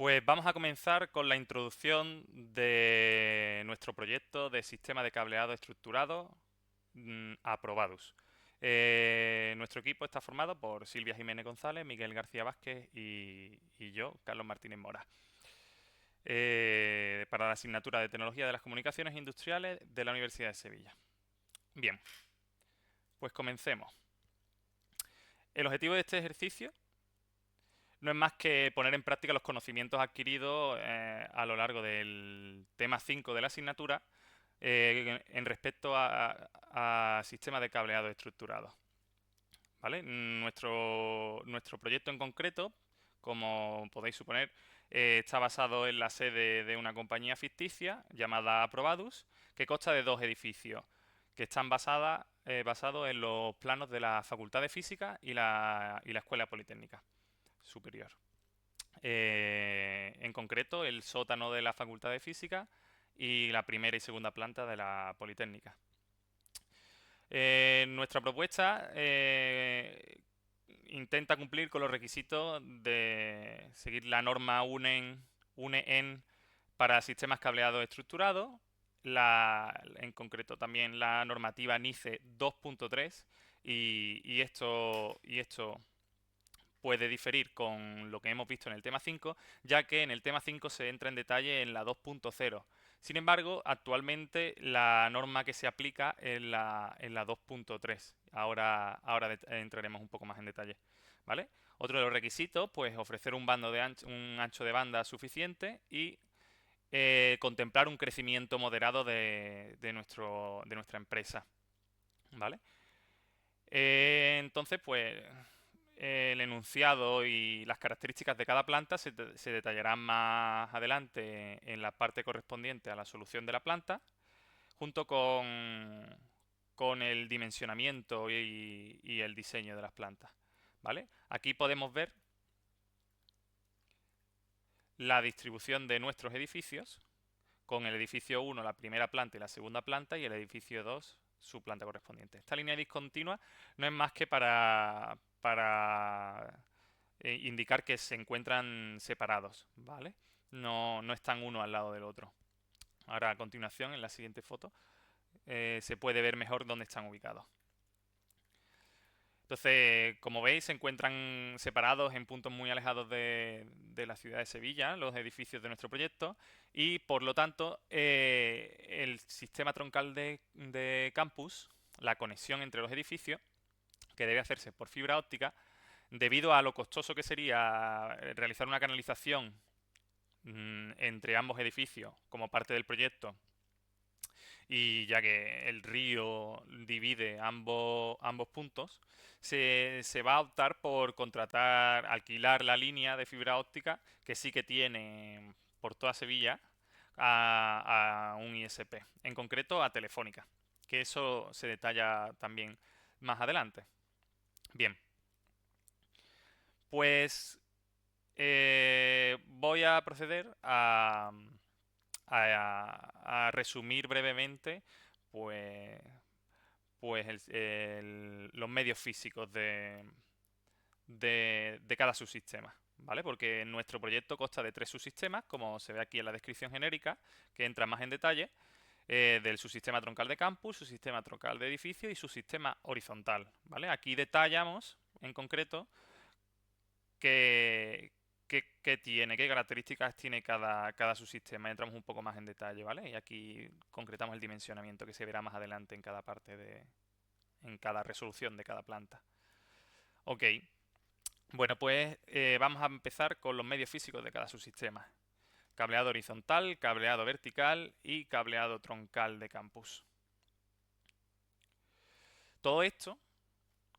Pues vamos a comenzar con la introducción de nuestro proyecto de sistema de cableado estructurado Aprobadus. Nuestro equipo está formado por Silvia Jiménez González, Miguel García Vázquez y yo, Carlos Martínez Mora, para la asignatura de Tecnología de las Comunicaciones Industriales de la Universidad de Sevilla. Bien, pues comencemos. El objetivo de este ejercicio no es más que poner en práctica los conocimientos adquiridos a lo largo del tema 5 de la asignatura en respecto a sistemas de cableado estructurado. ¿Vale? Nuestro proyecto en concreto, como podéis suponer, está basado en la sede de una compañía ficticia llamada Aprobadus, que consta de dos edificios que están basados en los planos de la Facultad de Física y la Escuela Politécnica Superior. En concreto, el sótano de la Facultad de Física y la primera y segunda planta de la Politécnica. Nuestra propuesta intenta cumplir con los requisitos de seguir la norma UNE-EN para sistemas cableados estructurados, en concreto también la normativa NICE 2.3 y esto puede diferir con lo que hemos visto en el tema 5, ya que en el tema 5 se entra en detalle en la 2.0. Sin embargo, actualmente la norma que se aplica es en la 2.3. Ahora entraremos un poco más en detalle. ¿Vale? Otro de los requisitos, pues ofrecer un ancho de banda suficiente y contemplar un crecimiento moderado de nuestra empresa. ¿Vale? Entonces, pues el enunciado y las características de cada planta se detallarán más adelante en la parte correspondiente a la solución de la planta, junto con el dimensionamiento y el diseño de las plantas. ¿Vale? Aquí podemos ver la distribución de nuestros edificios, con el edificio 1 la primera planta y la segunda planta, y el edificio 2 su planta correspondiente. Esta línea discontinua no es más que para indicar que se encuentran separados, ¿vale? No están uno al lado del otro. Ahora, a continuación, en la siguiente foto, se puede ver mejor dónde están ubicados. Entonces, como veis, se encuentran separados en puntos muy alejados de la ciudad de Sevilla, los edificios de nuestro proyecto, y por lo tanto, el sistema troncal de campus, la conexión entre los edificios, que debe hacerse por fibra óptica, debido a lo costoso que sería realizar una canalización entre ambos edificios como parte del proyecto, y ya que el río divide ambos puntos, se va a optar por alquilar la línea de fibra óptica que sí que tiene por toda Sevilla a un ISP, en concreto a Telefónica, que eso se detalla también más adelante. Bien, pues voy a proceder a resumir brevemente pues, los medios físicos de cada subsistema. ¿Vale? Porque nuestro proyecto consta de 3 subsistemas, como se ve aquí en la descripción genérica, que entra más en detalle, del subsistema troncal de campus, subsistema troncal de edificio y subsistema horizontal. ¿Vale? Aquí detallamos en concreto qué, qué características tiene cada subsistema. Entramos un poco más en detalle, ¿vale? Y aquí concretamos el dimensionamiento que se verá más adelante en cada en cada resolución de cada planta. Ok, bueno, pues vamos a empezar con los medios físicos de cada subsistema. Cableado horizontal, cableado vertical y cableado troncal de campus. Todo esto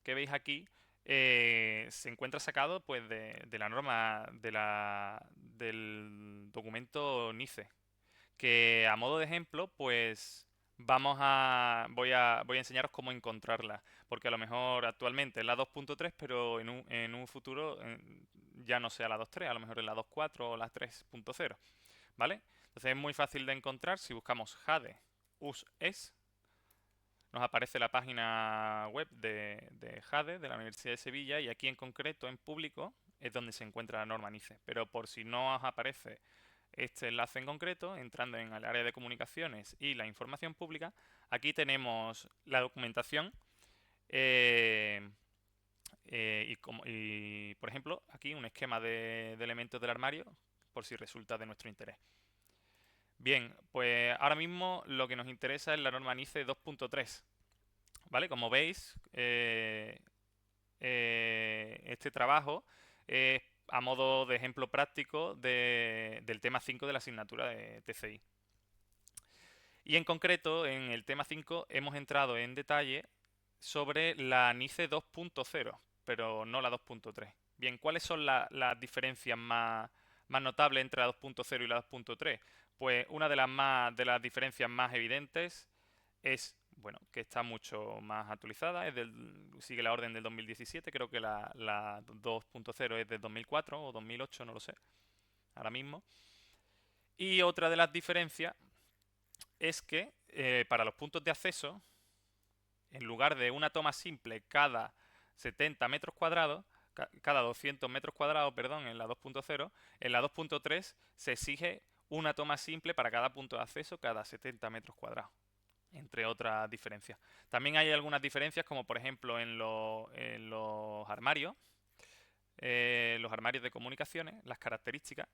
que veis aquí se encuentra sacado pues de la norma del documento NICE, que a modo de ejemplo pues voy a enseñaros cómo encontrarla, porque a lo mejor actualmente es la 2.3, pero en un futuro ya no sea la 2.3, a lo mejor es la 2.4 o la 3.0, ¿vale? Entonces es muy fácil de encontrar. Si buscamos JADE US-ES, nos aparece la página web de JADE, de la Universidad de Sevilla, y aquí en concreto, en público, es donde se encuentra la norma NICE. Pero por si no os aparece este enlace en concreto, entrando en el área de comunicaciones y la información pública, aquí tenemos la documentación y, por ejemplo, aquí un esquema de elementos del armario, por si resulta de nuestro interés. Bien, pues ahora mismo lo que nos interesa es la norma NICE 2.3. ¿Vale? Como veis, este trabajo es a modo de ejemplo práctico del tema 5 de la asignatura de TCI. Y en concreto, en el tema 5 hemos entrado en detalle sobre la NICE 2.0, pero no la 2.3. Bien, ¿cuáles son las diferencias más notables entre la 2.0 y la 2.3? Pues una de las diferencias más evidentes es, bueno, que está mucho más actualizada, sigue la orden del 2017, creo que la 2.0 es del 2004 o 2008, no lo sé, ahora mismo. Y otra de las diferencias es que para los puntos de acceso, en lugar de una toma simple cada 70 metros cuadrados, cada 200 metros cuadrados, perdón, en la 2.0, en la 2.3 se exige una toma simple para cada punto de acceso cada 70 metros cuadrados, entre otras diferencias. También hay algunas diferencias, como por ejemplo en los armarios de comunicaciones, las características.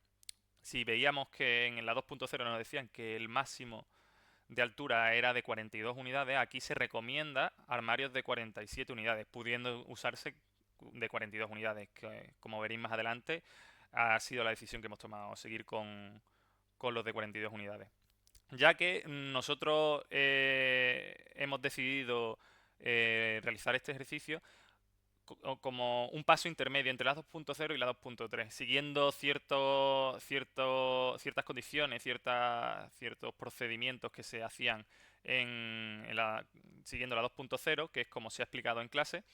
Si veíamos que en la 2.0 nos decían que el máximo de altura era de 42 unidades, aquí se recomienda armarios de 47 unidades, pudiendo usarse de 42 unidades, que como veréis más adelante ha sido la decisión que hemos tomado, seguir con los de 42 unidades. Ya que nosotros hemos decidido realizar este ejercicio como un paso intermedio entre la 2.0 y la 2.3, siguiendo ciertas condiciones, ciertos procedimientos que se hacían siguiendo la 2.0, que es como se ha explicado en clase,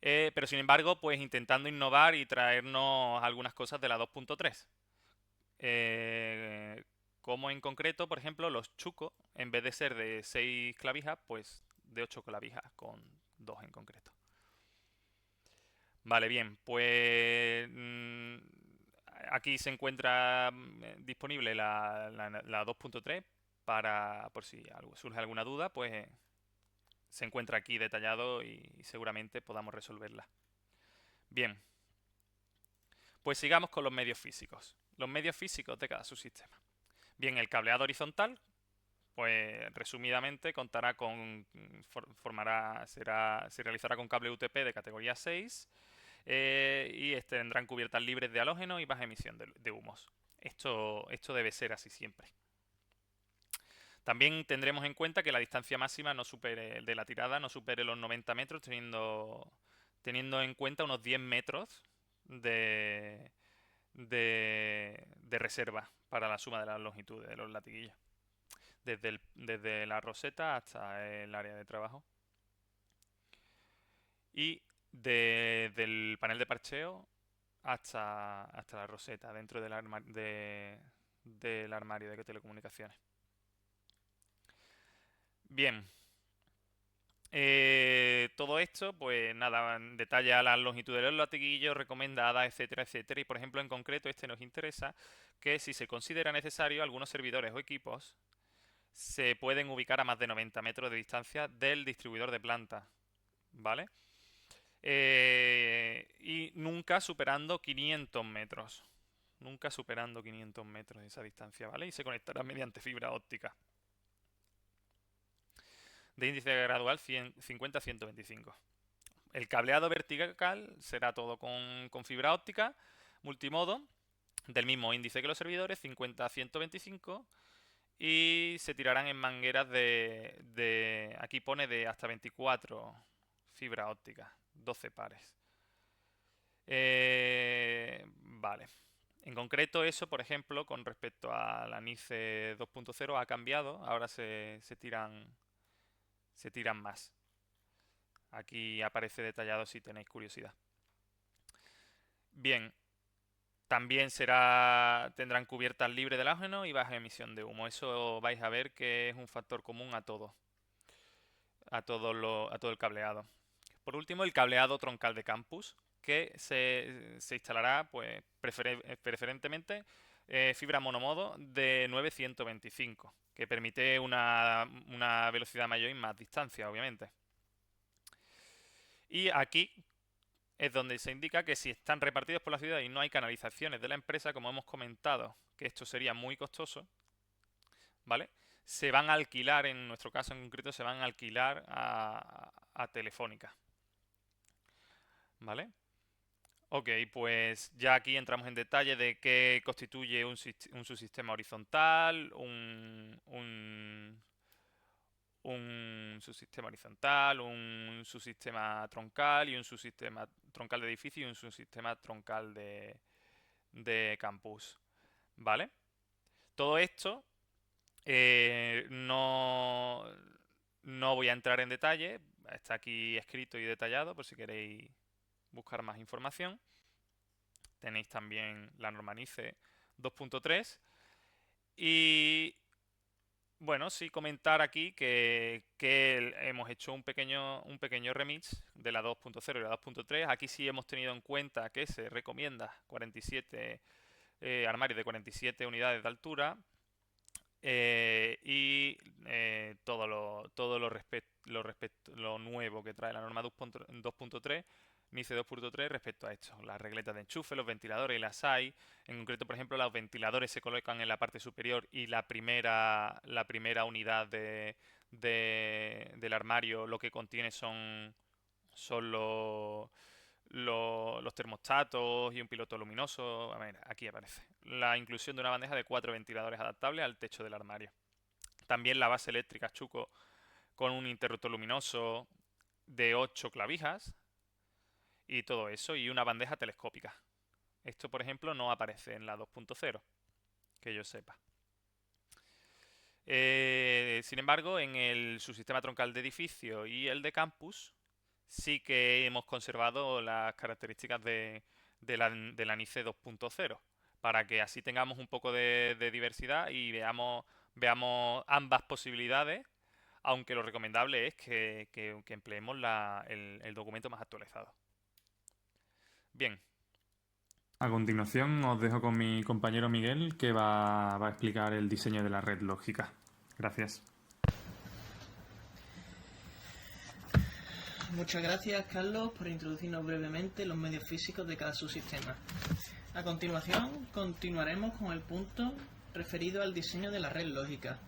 pero sin embargo, pues intentando innovar y traernos algunas cosas de la 2.3. Como en concreto, por ejemplo, los chucos, en vez de ser de 6 clavijas, pues de 8 clavijas, con 2 en concreto. Vale, bien, pues aquí se encuentra disponible la 2.3 para, por si surge alguna duda, pues se encuentra aquí detallado y seguramente podamos resolverla. Bien, pues sigamos con los medios físicos. Los medios físicos de cada subsistema. Bien, el cableado horizontal, pues resumidamente contará con, se realizará con cable UTP de categoría 6 y tendrán cubiertas libres de halógeno y baja emisión de humos. Esto debe ser así siempre. También tendremos en cuenta que la distancia máxima de la tirada no supere los 90 metros, teniendo en cuenta unos 10 metros de reserva para la suma de las longitudes de los latiguillos, desde la roseta hasta el área de trabajo. Y desde el panel de parcheo hasta la roseta dentro del armario de telecomunicaciones. Bien, todo esto, pues nada, detalla las longitudes de los latiguillos, recomendadas, etcétera, etcétera. Y por ejemplo, en concreto, nos interesa que si se considera necesario, algunos servidores o equipos se pueden ubicar a más de 90 metros de distancia del distribuidor de planta, ¿vale? Y nunca superando 500 metros. Nunca superando 500 metros de esa distancia, ¿vale? Y se conectará mediante fibra óptica de índice gradual 50-125. El cableado vertical será todo con fibra óptica multimodo del mismo índice que los servidores, 50-125, y se tirarán en mangueras aquí pone de hasta 24 fibra óptica, 12 pares. Vale. En concreto eso, por ejemplo, con respecto a la NICE 2.0 ha cambiado, ahora se tiran más. Aquí aparece detallado si tenéis curiosidad. Bien, también tendrán cubiertas libres de halógeno y baja emisión de humo. Eso vais a ver que es un factor común a todo el cableado. Por último, el cableado troncal de campus. que se instalará pues preferentemente fibra monomodo de 925, que permite una velocidad mayor y más distancia, obviamente. Y aquí es donde se indica que si están repartidos por la ciudad y no hay canalizaciones de la empresa, como hemos comentado, que esto sería muy costoso, ¿vale? Se van a alquilar, en nuestro caso en concreto, se van a alquilar a Telefónica, ¿vale? Ok, pues ya aquí entramos en detalle de qué constituye un subsistema horizontal, un subsistema horizontal, un subsistema troncal y un subsistema troncal de edificio y un subsistema troncal de campus, ¿vale? Todo esto no voy a entrar en detalle, está aquí escrito y detallado por si queréis buscar más información. Tenéis también la norma NICE 2.3 y bueno, sí comentar aquí que hemos hecho un pequeño remix de la 2.0 y la 2.3. Aquí sí hemos tenido en cuenta que se recomienda 47 armarios de 47 unidades de altura y todo lo nuevo que trae la norma 2.3, NICE 2.3 respecto a esto. Las regletas de enchufe, los ventiladores y las hay. En concreto, por ejemplo, los ventiladores se colocan en la parte superior y la primera unidad del armario lo que contiene son los termostatos y un piloto luminoso. A ver, aquí aparece. La inclusión de una bandeja de 4 ventiladores adaptables al techo del armario. También la base eléctrica Chuco con un interruptor luminoso de 8 clavijas y todo eso, y una bandeja telescópica. Esto, por ejemplo, no aparece en la 2.0, que yo sepa. Sin embargo, en el subsistema troncal de edificio y el de campus sí que hemos conservado las características de la NICE 2.0 para que así tengamos un poco de diversidad y veamos ambas posibilidades, aunque lo recomendable es que empleemos el documento más actualizado. Bien. A continuación os dejo con mi compañero Miguel, que va a explicar el diseño de la red lógica. Gracias. Muchas gracias, Carlos, por introducirnos brevemente los medios físicos de cada subsistema. A continuación, continuaremos con el punto referido al diseño de la red lógica.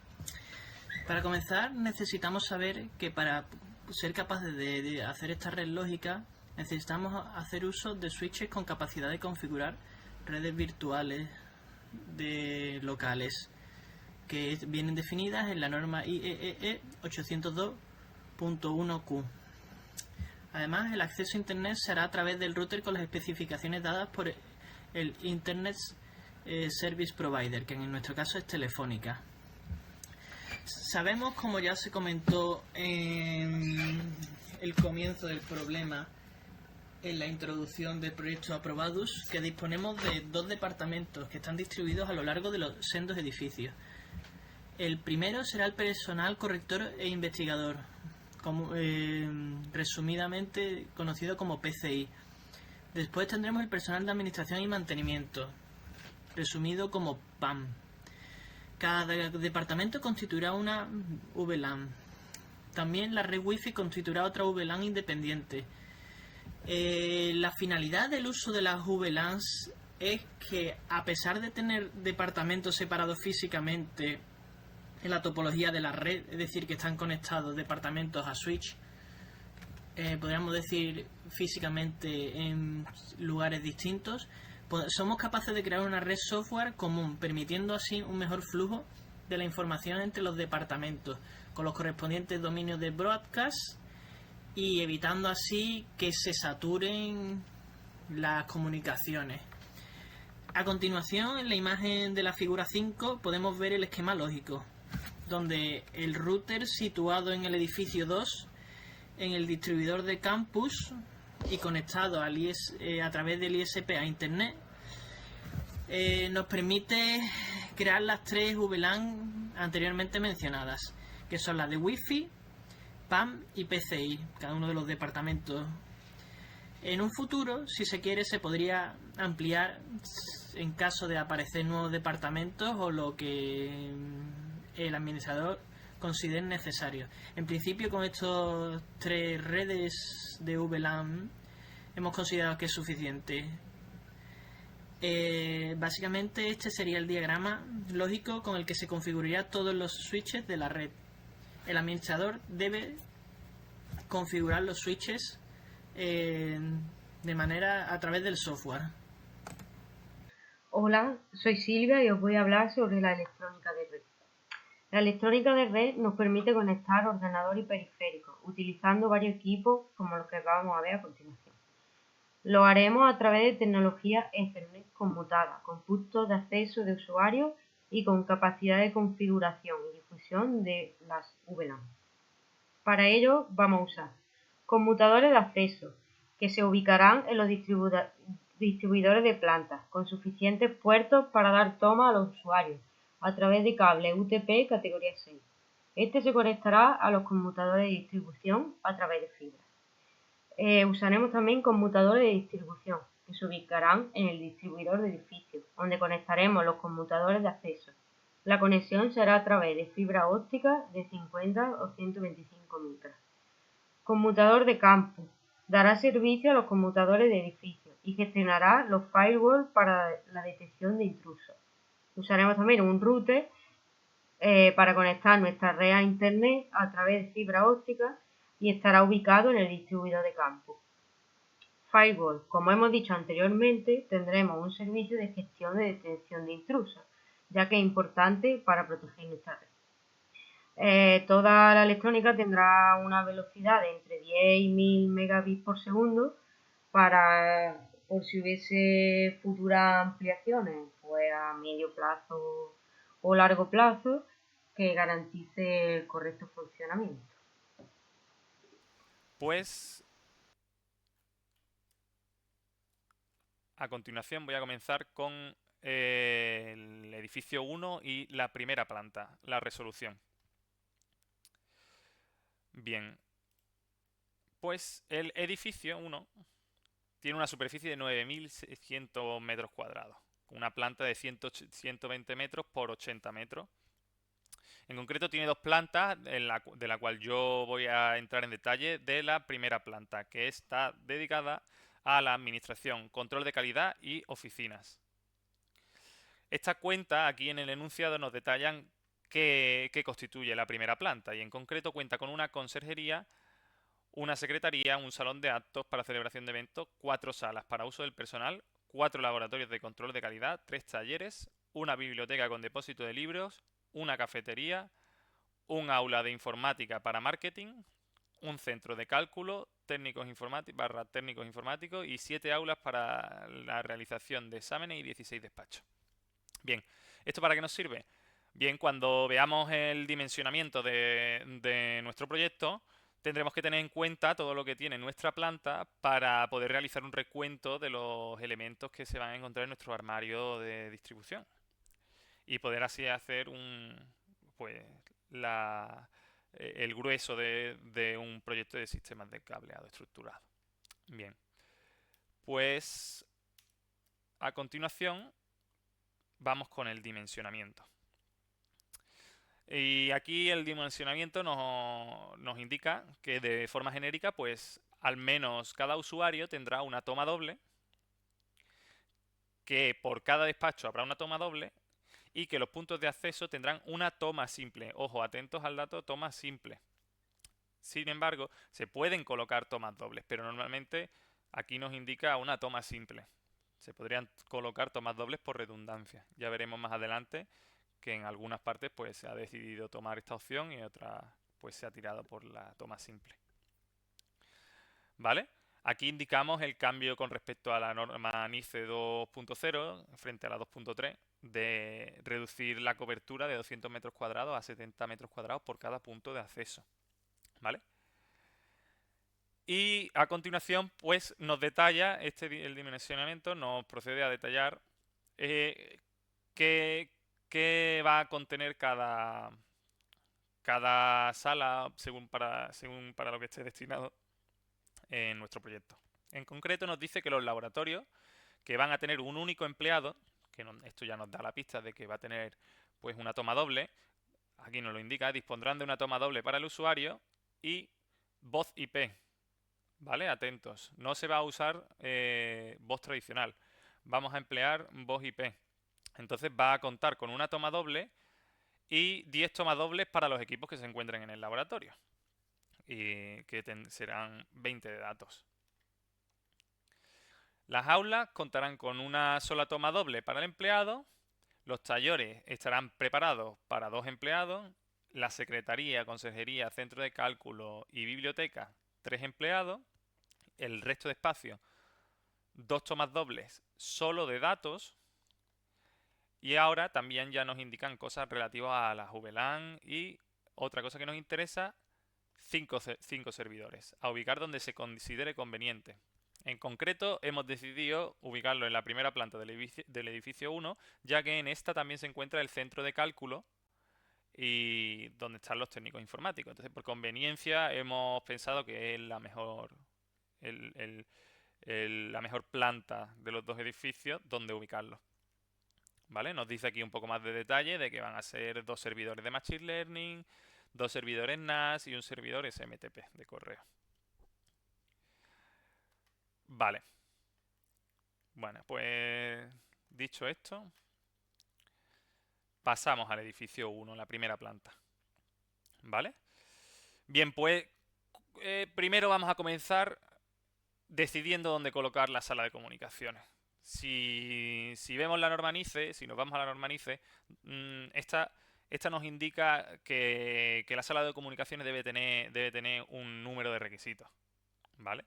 Para comenzar, necesitamos saber que para ser capaces de hacer esta red lógica, necesitamos hacer uso de switches con capacidad de configurar redes virtuales locales que vienen definidas en la norma IEEE 802.1Q. Además, el acceso a Internet será a través del router con las especificaciones dadas por el Internet Service Provider, que en nuestro caso es Telefónica. Sabemos, como ya se comentó en el comienzo del problema, en la introducción del proyecto Aprobadus, que disponemos de 2 departamentos que están distribuidos a lo largo de los sendos edificios. El primero será el personal corrector e investigador, resumidamente conocido como PCI. Después tendremos el personal de administración y mantenimiento, resumido como PAM. Cada departamento constituirá una VLAN. También la red Wi-Fi constituirá otra VLAN independiente. La finalidad del uso de las VLANs es que, a pesar de tener departamentos separados físicamente en la topología de la red, es decir, que están conectados departamentos a switch, podríamos decir físicamente en lugares distintos, somos capaces de crear una red software común, permitiendo así un mejor flujo de la información entre los departamentos, con los correspondientes dominios de broadcast y evitando así que se saturen las comunicaciones. A continuación, en la imagen de la figura 5 podemos ver el esquema lógico, donde el router situado en el edificio 2, en el distribuidor de campus y conectado a través del ISP a Internet, nos permite crear las 3 VLAN anteriormente mencionadas, que son las de Wi-Fi, PAM y PCI, cada uno de los departamentos. En un futuro, si se quiere, se podría ampliar en caso de aparecer nuevos departamentos o lo que el administrador considere necesario. En principio, con estos 3 redes de VLAN hemos considerado que es suficiente. Básicamente este sería el diagrama lógico con el que se configuraría todos los switches de la red. El administrador debe configurar los switches de manera a través del software. Hola, soy Silvia y os voy a hablar sobre la electrónica de red. La electrónica de red nos permite conectar ordenador y periféricos utilizando varios equipos como los que vamos a ver a continuación. Lo haremos a través de tecnología Ethernet conmutada, con puntos de acceso de usuario y con capacidad de configuración y difusión de las VLAN. Para ello vamos a usar conmutadores de acceso, que se ubicarán en los distribuidores de plantas, con suficientes puertos para dar toma a los usuarios, a través de cable UTP categoría 6. Este se conectará a los conmutadores de distribución a través de fibra. Usaremos también conmutadores de distribución, que se ubicarán en el distribuidor de edificio, donde conectaremos los conmutadores de acceso. La conexión será a través de fibra óptica de 50 o 125 micras. Conmutador de campo. Dará servicio a los conmutadores de edificio y gestionará los firewalls para la detección de intrusos. Usaremos también un router para conectar nuestra red a internet a través de fibra óptica y estará ubicado en el distribuidor de campo. Firewall. Como hemos dicho anteriormente, tendremos un servicio de gestión de detección de intrusos, ya que es importante para proteger nuestra red. Toda la electrónica tendrá una velocidad de entre 10 y 1000 megabits por segundo por si hubiese futuras ampliaciones, pues a medio plazo o largo plazo, que garantice el correcto funcionamiento. Pues a continuación voy a comenzar con el edificio 1 y la primera planta, la resolución. Bien, pues el edificio 1 tiene una superficie de 9.600 metros cuadrados, con una planta de 120 metros por 80 metros. En concreto tiene 2 plantas, de la cual yo voy a entrar en detalle de la primera planta, que está dedicada a la administración, control de calidad y oficinas. Esta cuenta, aquí en el enunciado, nos detallan qué constituye la primera planta, y en concreto cuenta con una conserjería, una secretaría, un salón de actos para celebración de eventos, 4 salas para uso del personal, 4 laboratorios de control de calidad, 3 talleres, una biblioteca con depósito de libros, una cafetería, un aula de informática para marketing, un centro de cálculo, técnicos informáticos y 7 aulas para la realización de exámenes y 16 despachos. Bien, ¿esto para qué nos sirve? Bien, cuando veamos el dimensionamiento de nuestro proyecto, tendremos que tener en cuenta todo lo que tiene nuestra planta para poder realizar un recuento de los elementos que se van a encontrar en nuestro armario de distribución y poder así hacer el grueso de un proyecto de sistemas de cableado estructurado. Bien, pues a continuación vamos con el dimensionamiento. Y aquí el dimensionamiento nos indica que de forma genérica, pues al menos cada usuario tendrá una toma doble, que por cada despacho habrá una toma doble y que los puntos de acceso tendrán una toma simple. Ojo, atentos al dato toma simple. Sin embargo, se pueden colocar tomas dobles, pero normalmente aquí nos indica una toma simple. Se podrían colocar tomas dobles por redundancia. Ya veremos más adelante que en algunas partes pues se ha decidido tomar esta opción y en otras pues se ha tirado por la toma simple. ¿Vale? Aquí indicamos el cambio con respecto a la norma NICE 2.0 frente a la 2.3 de reducir la cobertura de 200 metros cuadrados a 70 metros cuadrados por cada punto de acceso. ¿Vale? Y a continuación pues nos detalla el dimensionamiento, nos procede a detallar qué va a contener cada sala según para lo que esté destinado en nuestro proyecto. En concreto nos dice que los laboratorios que van a tener un único empleado, esto ya nos da la pista de que va a tener pues una toma doble, aquí nos lo indica, dispondrán de una toma doble para el usuario y voz IP, ¿vale? Atentos, no se va a usar voz tradicional, vamos a emplear voz IP. Entonces va a contar con una toma doble y 10 tomas dobles para los equipos que se encuentren en el laboratorio, y que serán 20 de datos. Las aulas contarán con una sola toma doble para el empleado, los talleres estarán preparados para 2 empleados, la secretaría, consejería, centro de cálculo y biblioteca 3 empleados, el resto de espacio 2 tomas dobles solo de datos, y ahora también ya nos indican cosas relativas a las VLAN y otra cosa que nos interesa, 5 servidores, a ubicar donde se considere conveniente. En concreto, hemos decidido ubicarlo en la primera planta del edificio 1, ya que en esta también se encuentra el centro de cálculo y donde están los técnicos informáticos. Entonces, por conveniencia, hemos pensado que es la mejor, la mejor planta de los dos edificios donde ubicarlo. ¿Vale? Nos dice aquí un poco más de detalle de que van a ser 2 servidores de Machine Learning, 2 servidores NAS y un servidor SMTP de correo. Vale. Bueno, pues dicho esto, pasamos al edificio 1, la primera planta. ¿Vale? Bien, pues primero vamos a comenzar decidiendo dónde colocar la sala de comunicaciones. Si vemos la norma NICE, si nos vamos a la norma NICE, esta nos indica que la sala de comunicaciones debe tener un número de requisitos. ¿Vale?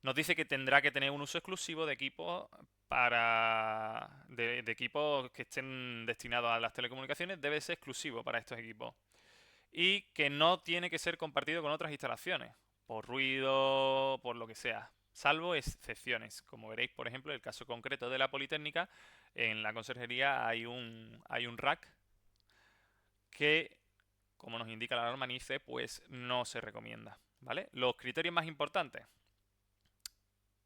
Nos dice que tendrá que tener un uso exclusivo de equipos de equipos que estén destinados a las telecomunicaciones, debe ser exclusivo para estos equipos. Y que no tiene que ser compartido con otras instalaciones, por ruido, por lo que sea, salvo excepciones. Como veréis, por ejemplo, en el caso concreto de la Politécnica, en la conserjería hay un rack que, como nos indica la norma NICE, pues no se recomienda. ¿Vale? Los criterios más importantes: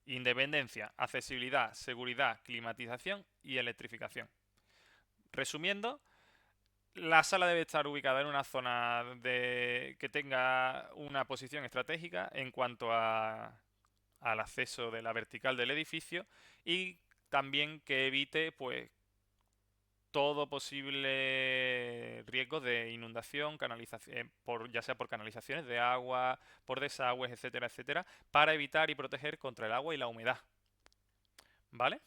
independencia, accesibilidad, seguridad, climatización y electrificación. Resumiendo, la sala debe estar ubicada en una zona que tenga una posición estratégica en cuanto al acceso de la vertical del edificio, y también que evite pues todo posible riesgo de inundación, canalización, ya sea por canalizaciones de agua, por desagües, etcétera, etcétera, para evitar y proteger contra el agua y la humedad. ¿Vale?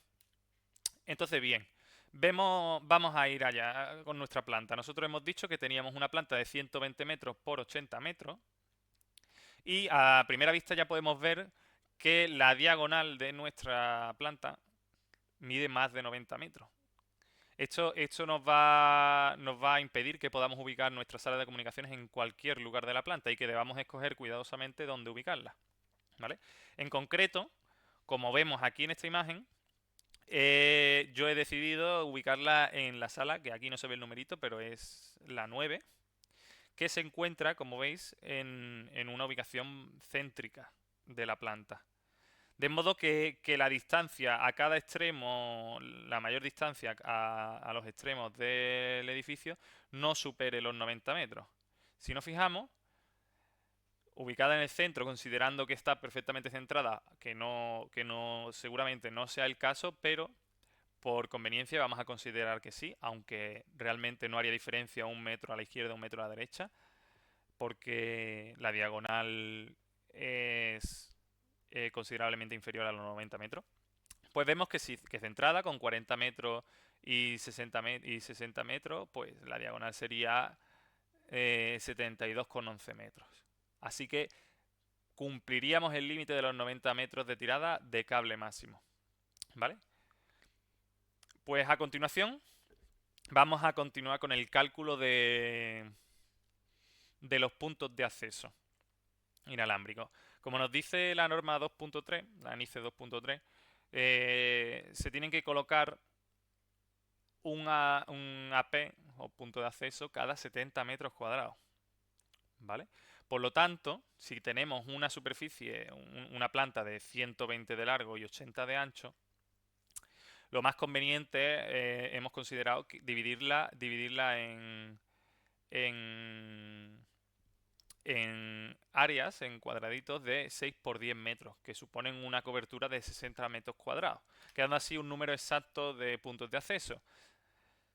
Entonces, bien, vamos a ir allá con nuestra planta. Nosotros hemos dicho que teníamos una planta de 120 metros por 80 metros, y a primera vista ya podemos ver que la diagonal de nuestra planta mide más de 90 metros. Esto nos va a impedir que podamos ubicar nuestra sala de comunicaciones en cualquier lugar de la planta y que debamos escoger cuidadosamente dónde ubicarla. ¿Vale? En concreto, como vemos aquí en esta imagen, yo he decidido ubicarla en la sala, que aquí no se ve el numerito, pero es la 9, que se encuentra, como veis, en una ubicación céntrica de la planta. De modo que la distancia a cada extremo, la mayor distancia a los extremos del edificio, no supere los 90 metros. Si nos fijamos, ubicada en el centro, considerando que está perfectamente centrada, que seguramente no sea el caso, pero por conveniencia vamos a considerar que sí, aunque realmente no haría diferencia 1 metro a la izquierda, 1 metro a la derecha, porque la diagonal es considerablemente inferior a los 90 metros. Pues vemos que centrada con 40 metros y 60 metros, pues la diagonal sería 72,11 metros. Así que cumpliríamos el límite de los 90 metros de tirada de cable máximo. ¿Vale? Pues a continuación vamos a continuar con el cálculo de los puntos de acceso inalámbrico. Como nos dice la norma 2.3, la NICE 2.3, se tienen que colocar un AP o punto de acceso cada 70 metros cuadrados. ¿Vale? Por lo tanto, si tenemos una superficie, una planta de 120 de largo y 80 de ancho, lo más conveniente hemos considerado dividirla en, en áreas, en cuadraditos de 6 por 10 metros, que suponen una cobertura de 60 metros cuadrados, quedando así un número exacto de puntos de acceso.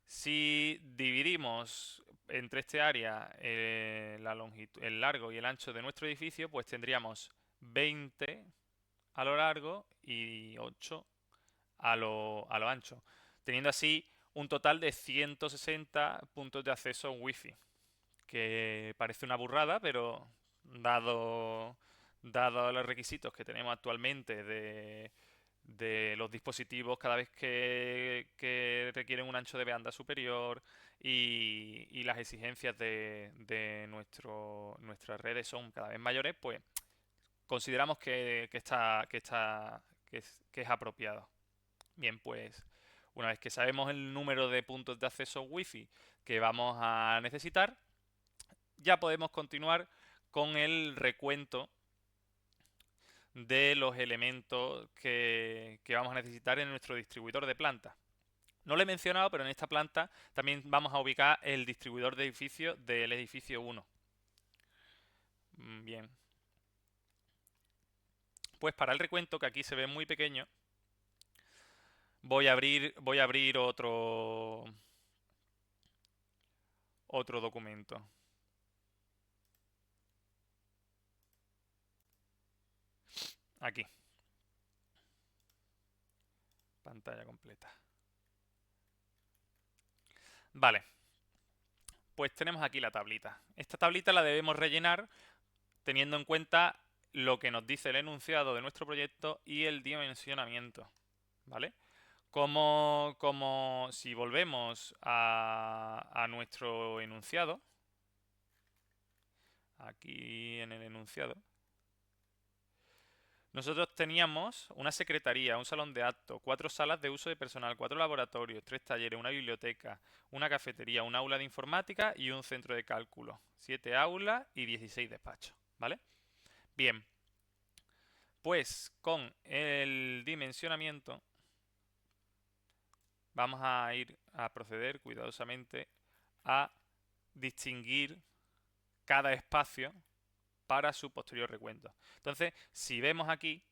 Si dividimos entre este área la longitud, el largo y el ancho de nuestro edificio, pues tendríamos 20 a lo largo y 8 a lo ancho, teniendo así un total de 160 puntos de acceso Wi-Fi, que parece una burrada, pero dado los requisitos que tenemos actualmente de los dispositivos cada vez que requieren un ancho de banda superior y las exigencias de nuestras redes son cada vez mayores, pues consideramos que es apropiado. Bien, pues una vez que sabemos el número de puntos de acceso Wi-Fi que vamos a necesitar, ya podemos continuar con el recuento de los elementos que vamos a necesitar en nuestro distribuidor de planta. No lo he mencionado, pero en esta planta también vamos a ubicar el distribuidor de edificio del edificio 1. Bien. Pues para el recuento, que aquí se ve muy pequeño, voy a abrir otro documento. Aquí. Pantalla completa. Vale. Pues tenemos aquí la tablita. Esta tablita la debemos rellenar teniendo en cuenta lo que nos dice el enunciado de nuestro proyecto y el dimensionamiento. ¿Vale? Como si volvemos a nuestro enunciado, aquí en el enunciado, nosotros teníamos una secretaría, un salón de actos, 4 salas de uso de personal, 4 laboratorios, 3 talleres, una biblioteca, una cafetería, un aula de informática y un centro de cálculo. 7 aulas y 16 despachos, ¿vale? Bien, pues con el dimensionamiento vamos a ir a proceder cuidadosamente a distinguir cada espacio para su posterior recuento. Entonces, si vemos aquí,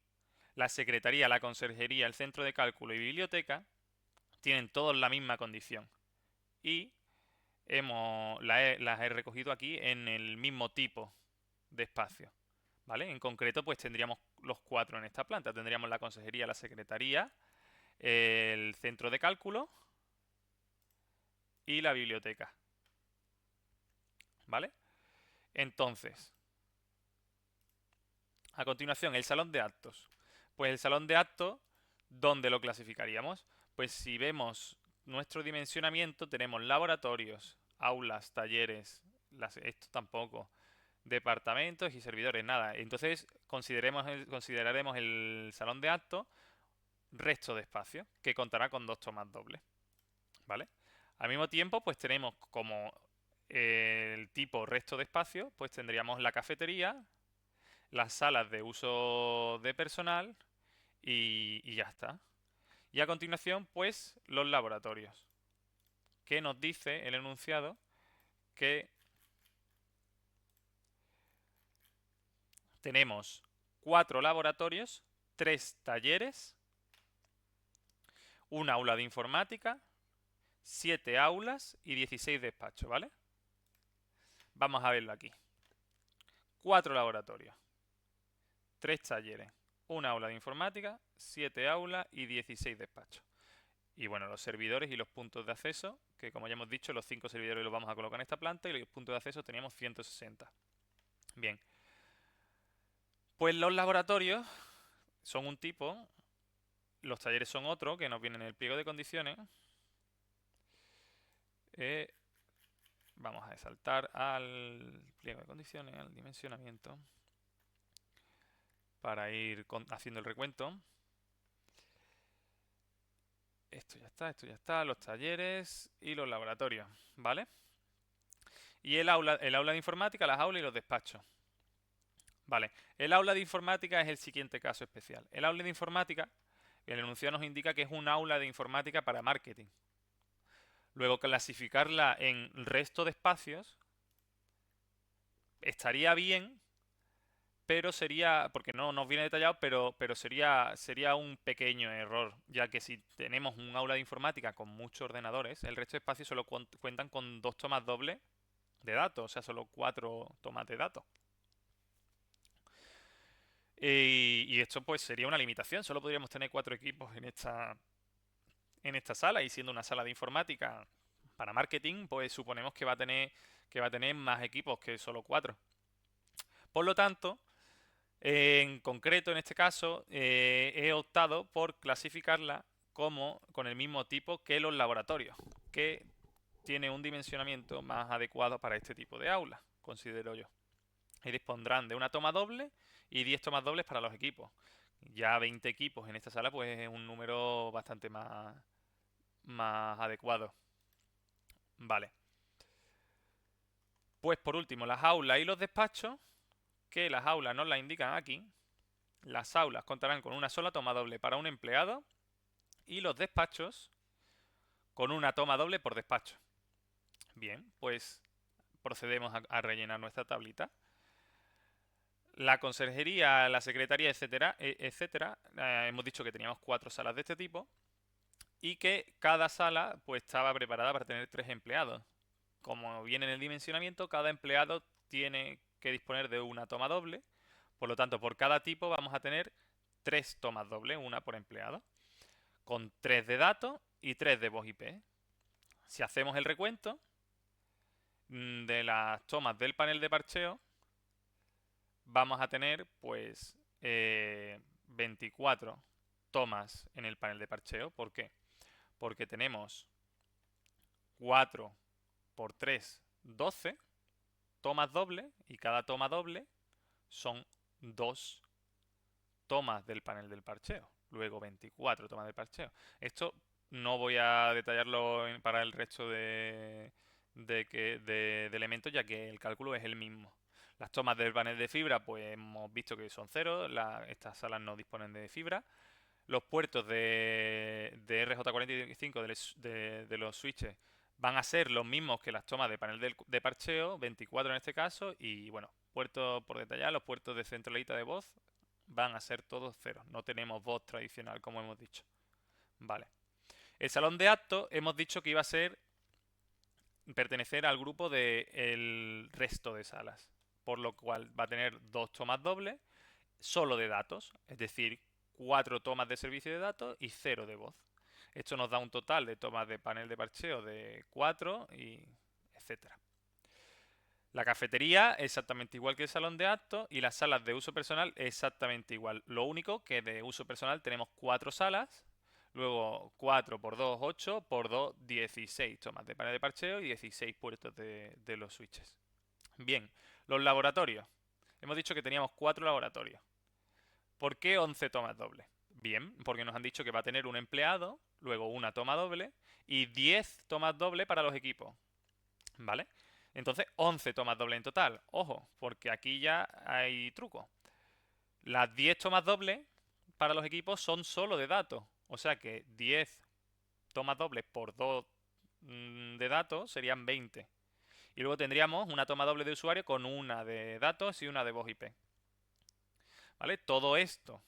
la secretaría, la conserjería, el centro de cálculo y biblioteca tienen todos la misma condición. Y las he recogido aquí en el mismo tipo de espacio. ¿Vale? En concreto, pues tendríamos los 4 en esta planta. Tendríamos la conserjería, la secretaría, el centro de cálculo y la biblioteca. ¿Vale? Entonces, a continuación, el salón de actos. Pues el salón de actos, ¿dónde lo clasificaríamos? Pues si vemos nuestro dimensionamiento, tenemos laboratorios, aulas, talleres, esto tampoco, departamentos y servidores, nada. Entonces consideraremos el salón de actos resto de espacio, que contará con 2 tomas dobles. ¿Vale? Al mismo tiempo, pues tenemos como el tipo resto de espacio, pues tendríamos la cafetería, las salas de uso de personal y ya está. Y a continuación, pues los laboratorios, que nos dice el enunciado que tenemos 4 laboratorios, 3 talleres, un aula de informática, 7 aulas y 16 despachos, ¿vale? Vamos a verlo aquí. 4 laboratorios, 3 talleres, un aula de informática, 7 aulas y 16 despachos. Y bueno, los servidores y los puntos de acceso, que como ya hemos dicho, los 5 servidores los vamos a colocar en esta planta y los puntos de acceso teníamos 160. Bien. Pues los laboratorios son un tipo, los talleres son otro, que nos viene en el pliego de condiciones. Vamos a saltar al pliego de condiciones, al dimensionamiento, para ir haciendo el recuento. Esto ya está, los talleres y los laboratorios, ¿vale? Y el aula de informática, las aulas y los despachos. Vale, el aula de informática es el siguiente caso especial. El aula de informática, el enunciado nos indica que es un aula de informática para marketing. Luego, clasificarla en resto de espacios estaría bien, pero sería, porque no nos viene detallado, pero sería un pequeño error, ya que si tenemos un aula de informática con muchos ordenadores, el resto de espacios solo cuentan con 2 tomas dobles de datos, o sea, solo 4 tomas de datos. Y esto pues sería una limitación, solo podríamos tener 4 equipos en esta sala, y siendo una sala de informática para marketing, pues suponemos que va a tener más equipos que solo 4. Por lo tanto, en concreto, en este caso, he optado por clasificarla como con el mismo tipo que los laboratorios, que tiene un dimensionamiento más adecuado para este tipo de aulas, considero yo. Y dispondrán de una toma doble y 10 tomas dobles para los equipos. Ya 20 equipos en esta sala, pues es un número bastante más adecuado. Vale. Pues por último, las aulas y los despachos, que las aulas nos las indican aquí. Las aulas contarán con una sola toma doble para un empleado y los despachos con una toma doble por despacho. Bien, pues procedemos a rellenar nuestra tablita. La conserjería, la secretaría, etcétera, hemos dicho que teníamos 4 salas de este tipo y que cada sala pues estaba preparada para tener 3 empleados. Como viene en el dimensionamiento, cada empleado tiene que disponer de una toma doble. Por lo tanto, por cada tipo vamos a tener 3 tomas dobles, una por empleado, con 3 de datos y 3 de voz IP. Si hacemos el recuento de las tomas del panel de parcheo, vamos a tener pues 24 tomas en el panel de parcheo. ¿Por qué? Porque tenemos 4 por 3, 12 tomas dobles, y cada toma doble son 2 tomas del panel del parcheo. Luego 24 tomas del parcheo. Esto no voy a detallarlo para el resto de elementos, ya que el cálculo es el mismo. Las tomas del panel de fibra, pues hemos visto que son 0. Estas salas no disponen de fibra. Los puertos de RJ45 de los switches van a ser los mismos que las tomas de panel de parcheo, 24 en este caso. Y bueno, puertos por detallar, los puertos de centralita de voz van a ser todos 0. No tenemos voz tradicional, como hemos dicho. Vale. El salón de actos hemos dicho que iba a pertenecer al grupo del resto de salas, por lo cual va a tener 2 tomas dobles solo de datos, es decir, 4 tomas de servicio de datos y 0 de voz. Esto nos da un total de tomas de panel de parcheo de 4 y etcétera. La cafetería exactamente igual que el salón de actos, y las salas de uso personal exactamente igual. Lo único que de uso personal tenemos 4 salas. Luego 4 por 2, 8, por 2, 16 tomas de panel de parcheo y 16 puertos de los switches. Bien, los laboratorios. Hemos dicho que teníamos 4 laboratorios. ¿Por qué 11 tomas dobles? Bien, porque nos han dicho que va a tener un empleado, luego una toma doble y 10 tomas dobles para los equipos. ¿Vale? Entonces 11 tomas dobles en total. Ojo, porque aquí ya hay truco. Las 10 tomas dobles para los equipos son solo de datos. O sea que 10 tomas dobles por 2 de datos serían 20. Y luego tendríamos una toma doble de usuario con una de datos y una de voz IP. ¿Vale? Todo esto,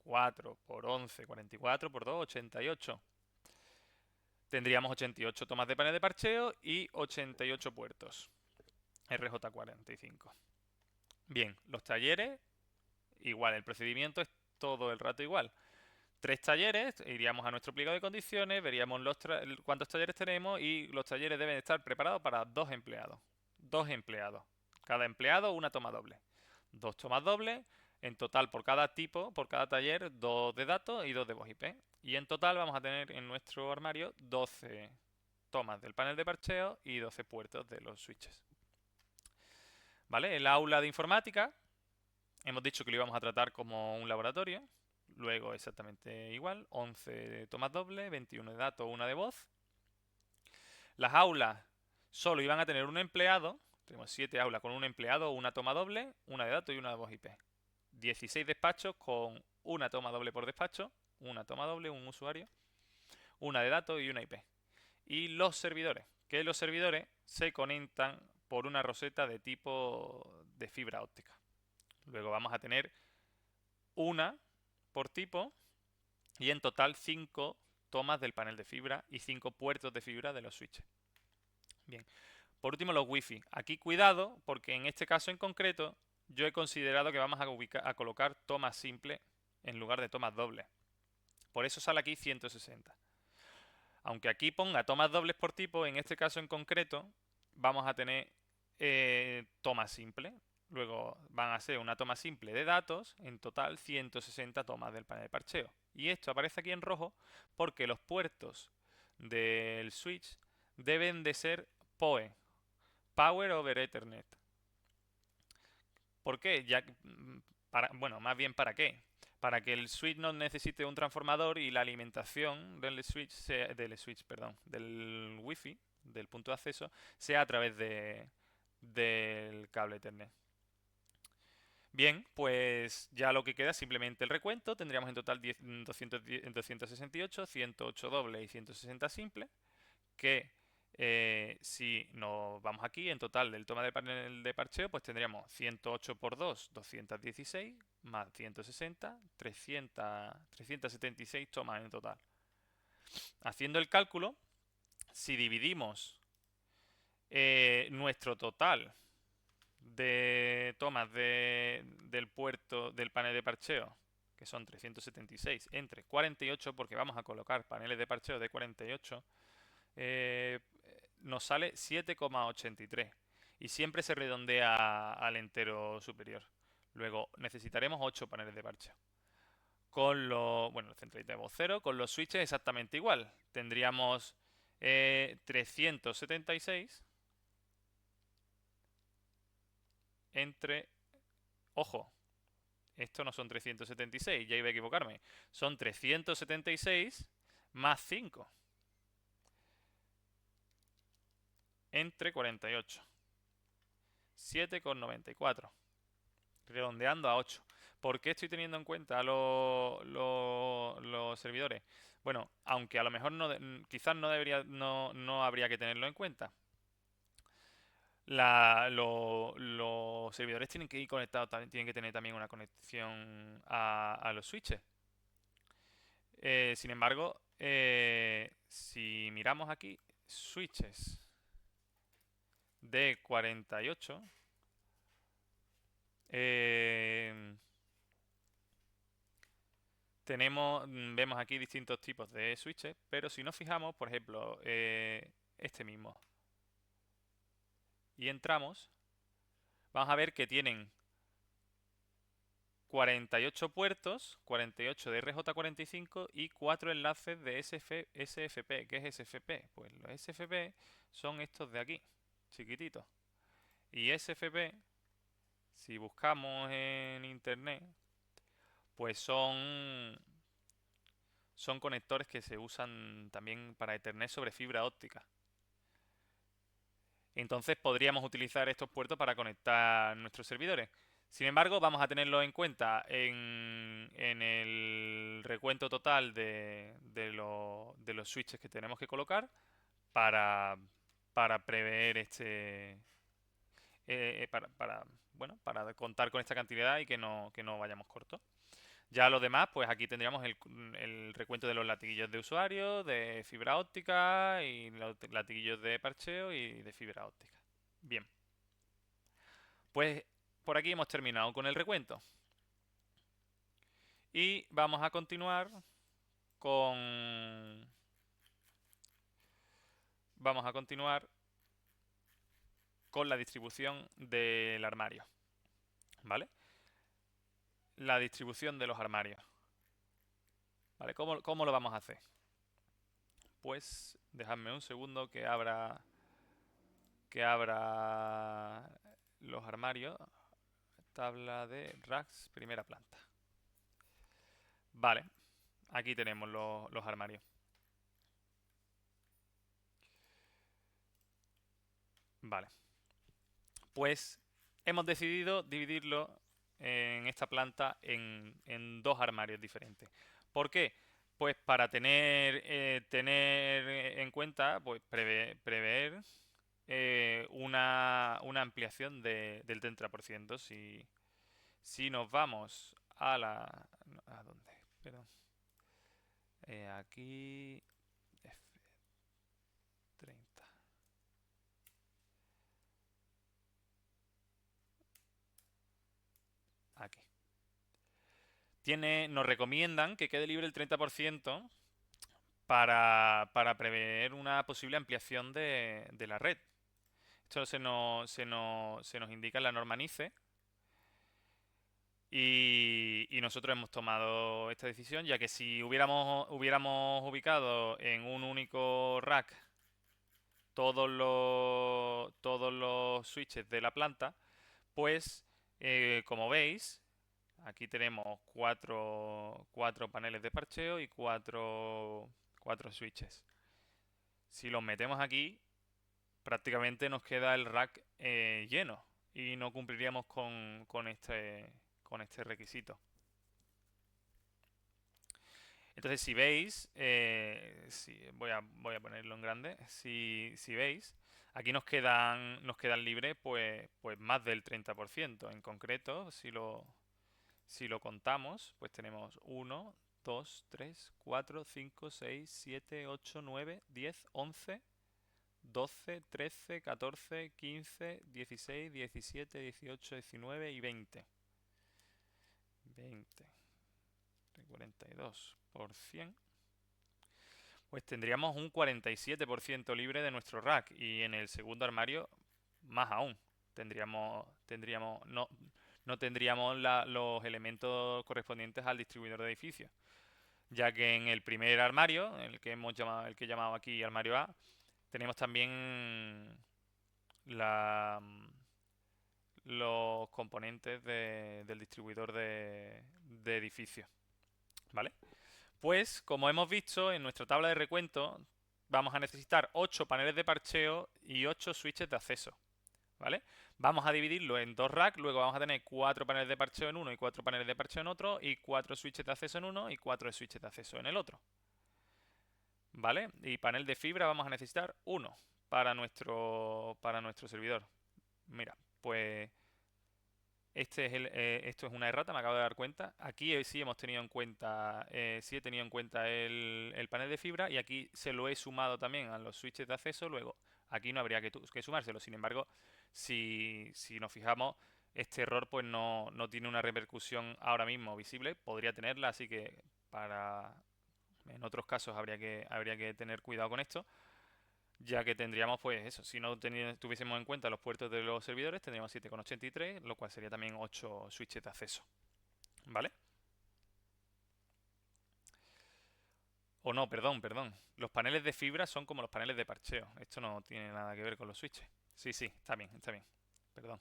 4 por 11, 44 por 2, 88. Tendríamos 88 tomas de panel de parcheo y 88 puertos. RJ45. Bien, los talleres, igual, el procedimiento es todo el rato igual. 3 talleres, iríamos a nuestro pliego de condiciones, veríamos cuántos talleres tenemos, y los talleres deben estar preparados para 2 empleados. 2 empleados. Cada empleado una toma doble. 2 tomas dobles. En total, por cada tipo, por cada taller, 2 de datos y 2 de voz IP. Y en total vamos a tener en nuestro armario 12 tomas del panel de parcheo y 12 puertos de los switches. ¿Vale? El aula de informática, hemos dicho que lo íbamos a tratar como un laboratorio. Luego exactamente igual, 11 tomas dobles, 21 de datos, una de voz. Las aulas solo iban a tener un empleado, tenemos 7 aulas con un empleado, una toma doble, una de datos y una de voz IP. 16 despachos con una toma doble por despacho, una toma doble, un usuario, una de datos y una IP. Y los servidores, que los servidores se conectan por una roseta de tipo de fibra óptica. Luego vamos a tener una por tipo y en total 5 tomas del panel de fibra y 5 puertos de fibra de los switches. Bien, por último los wifi. Aquí cuidado porque en este caso en concreto yo he considerado que vamos a colocar tomas simples en lugar de tomas dobles. Por eso sale aquí 160. Aunque aquí ponga tomas dobles por tipo, en este caso en concreto vamos a tener tomas simples. Luego van a ser una toma simple de datos, en total 160 tomas del panel de parcheo. Y esto aparece aquí en rojo porque los puertos del switch deben de ser PoE, Power over Ethernet. ¿Por qué? Bueno, más bien ¿para qué? Para que el switch no necesite un transformador y la alimentación del del Wi-Fi, del punto de acceso, sea a través del cable Ethernet. Bien, pues ya lo que queda es simplemente el recuento. Tendríamos en total 268, 108 doble y 160 simple, que si nos vamos aquí, en total del toma de panel de parcheo, pues tendríamos 108 por 2, 216, más 160, 376 tomas en total. Haciendo el cálculo, si dividimos nuestro total de tomas del puerto del panel de parcheo, que son 376, entre 48, porque vamos a colocar paneles de parcheo de 48, nos sale 7,83 y siempre se redondea al entero superior. Luego necesitaremos 8 paneles de parcheo. Con los, bueno, centralita de voz 0, con los switches exactamente igual. Tendríamos 376 entre... Ojo, esto no son 376, ya iba a equivocarme. Son 376 más 5. Entre 48. 7,94. Redondeando a 8. ¿Por qué estoy teniendo en cuenta los servidores? Bueno, aunque a lo mejor quizás no habría que tenerlo en cuenta. Los servidores tienen que ir conectados, tienen que tener también una conexión a los switches. Sin embargo, si miramos aquí, switches de 48, vemos aquí distintos tipos de switches, pero si nos fijamos, por ejemplo, este mismo, y entramos, vamos a ver que tienen 48 puertos, 48 de RJ45 y 4 enlaces de SFP. ¿Qué es SFP? Pues los SFP son estos de aquí, chiquititos. Y SFP, si buscamos en internet, pues son conectores que se usan también para Ethernet sobre fibra óptica. Entonces podríamos utilizar estos puertos para conectar nuestros servidores. Sin embargo, vamos a tenerlo en cuenta en el recuento total de los switches que tenemos que colocar para prever para contar con esta cantidad y que no vayamos cortos. Ya lo demás, pues aquí tendríamos el recuento de los latiguillos de usuario, de fibra óptica y los latiguillos de parcheo y de fibra óptica. Bien. Pues por aquí hemos terminado con el recuento. Y vamos a continuar con... la distribución del armario. ¿Vale? La distribución de los armarios. ¿Vale? ¿Cómo lo vamos a hacer? Pues dejadme un segundo que abra los armarios. Tabla de racks, primera planta. Vale, aquí tenemos los armarios. Vale, pues hemos decidido dividirlo en esta planta en dos armarios diferentes. ¿Por qué? Pues para tener en cuenta, pues prever una ampliación del 30%. Si nos vamos a la... ¿A dónde? Perdón. Aquí... F30. Aquí. Nos recomiendan que quede libre el 30% para prever una posible ampliación de la red. Esto se nos indica en la norma NICE. Y nosotros hemos tomado esta decisión, ya que si hubiéramos ubicado en un único rack todos los switches de la planta, pues como veis, aquí tenemos cuatro paneles de parcheo y cuatro switches. Si los metemos aquí, prácticamente nos queda el rack lleno y no cumpliríamos con este requisito. Entonces, si veis, voy a ponerlo en grande. Si veis, aquí nos quedan libres pues más del 30%. En concreto, si lo contamos, pues tenemos 1, 2, 3, 4, 5, 6, 7, 8, 9, 10, 11, 12, 13, 14, 15, 16, 17, 18, 19 y 20. 42%, pues tendríamos un 47% libre de nuestro rack, y en el segundo armario más aún. No tendríamos los elementos correspondientes al distribuidor de edificios, ya que en el primer armario, el que he llamado aquí armario A, tenemos también los componentes del distribuidor de edificios. ¿Vale? Pues, como hemos visto, en nuestra tabla de recuento vamos a necesitar 8 paneles de parcheo y 8 switches de acceso. ¿Vale? Vamos a dividirlo en dos racks, luego vamos a tener 4 paneles de parcheo en uno y 4 paneles de parcheo en otro, y 4 switches de acceso en uno y 4 switches de acceso en el otro. ¿Vale? Y panel de fibra vamos a necesitar uno para nuestro servidor. Mira, pues esto es una errata, me acabo de dar cuenta. Aquí sí hemos tenido en cuenta, sí he tenido en cuenta el panel de fibra, y aquí se lo he sumado también a los switches de acceso. Luego, aquí no habría que sumárselo. Sin embargo, si nos fijamos, este error pues no tiene una repercusión ahora mismo visible. Podría tenerla, así que en otros casos habría que tener cuidado con esto, ya que tendríamos, pues eso, si no tuviésemos en cuenta los puertos de los servidores, tendríamos 7,83, lo cual sería también 8 switches de acceso. ¿Vale? O no, perdón. Los paneles de fibra son como los paneles de parcheo. Esto no tiene nada que ver con los switches. Sí, está bien. Perdón.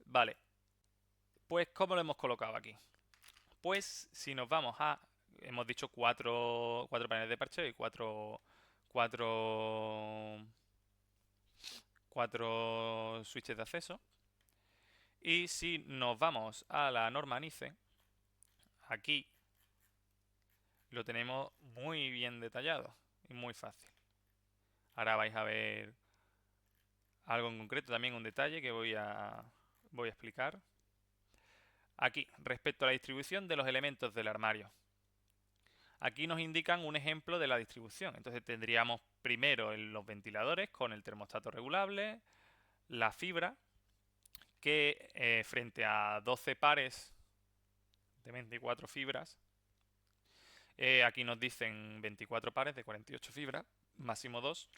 Vale. Pues, ¿cómo lo hemos colocado aquí? Pues, si nos vamos a... Hemos dicho 4 paneles de parcheo y 4 switches de acceso. Y si nos vamos a la norma NICE, aquí lo tenemos muy bien detallado y muy fácil. Ahora vais a ver algo en concreto, también un detalle que voy a explicar. Aquí, respecto a la distribución de los elementos del armario. Aquí nos indican un ejemplo de la distribución. Entonces tendríamos primero los ventiladores con el termostato regulable, la fibra, que frente a 12 pares de 24 fibras, aquí nos dicen 24 pares de 48 fibras, máximo 2.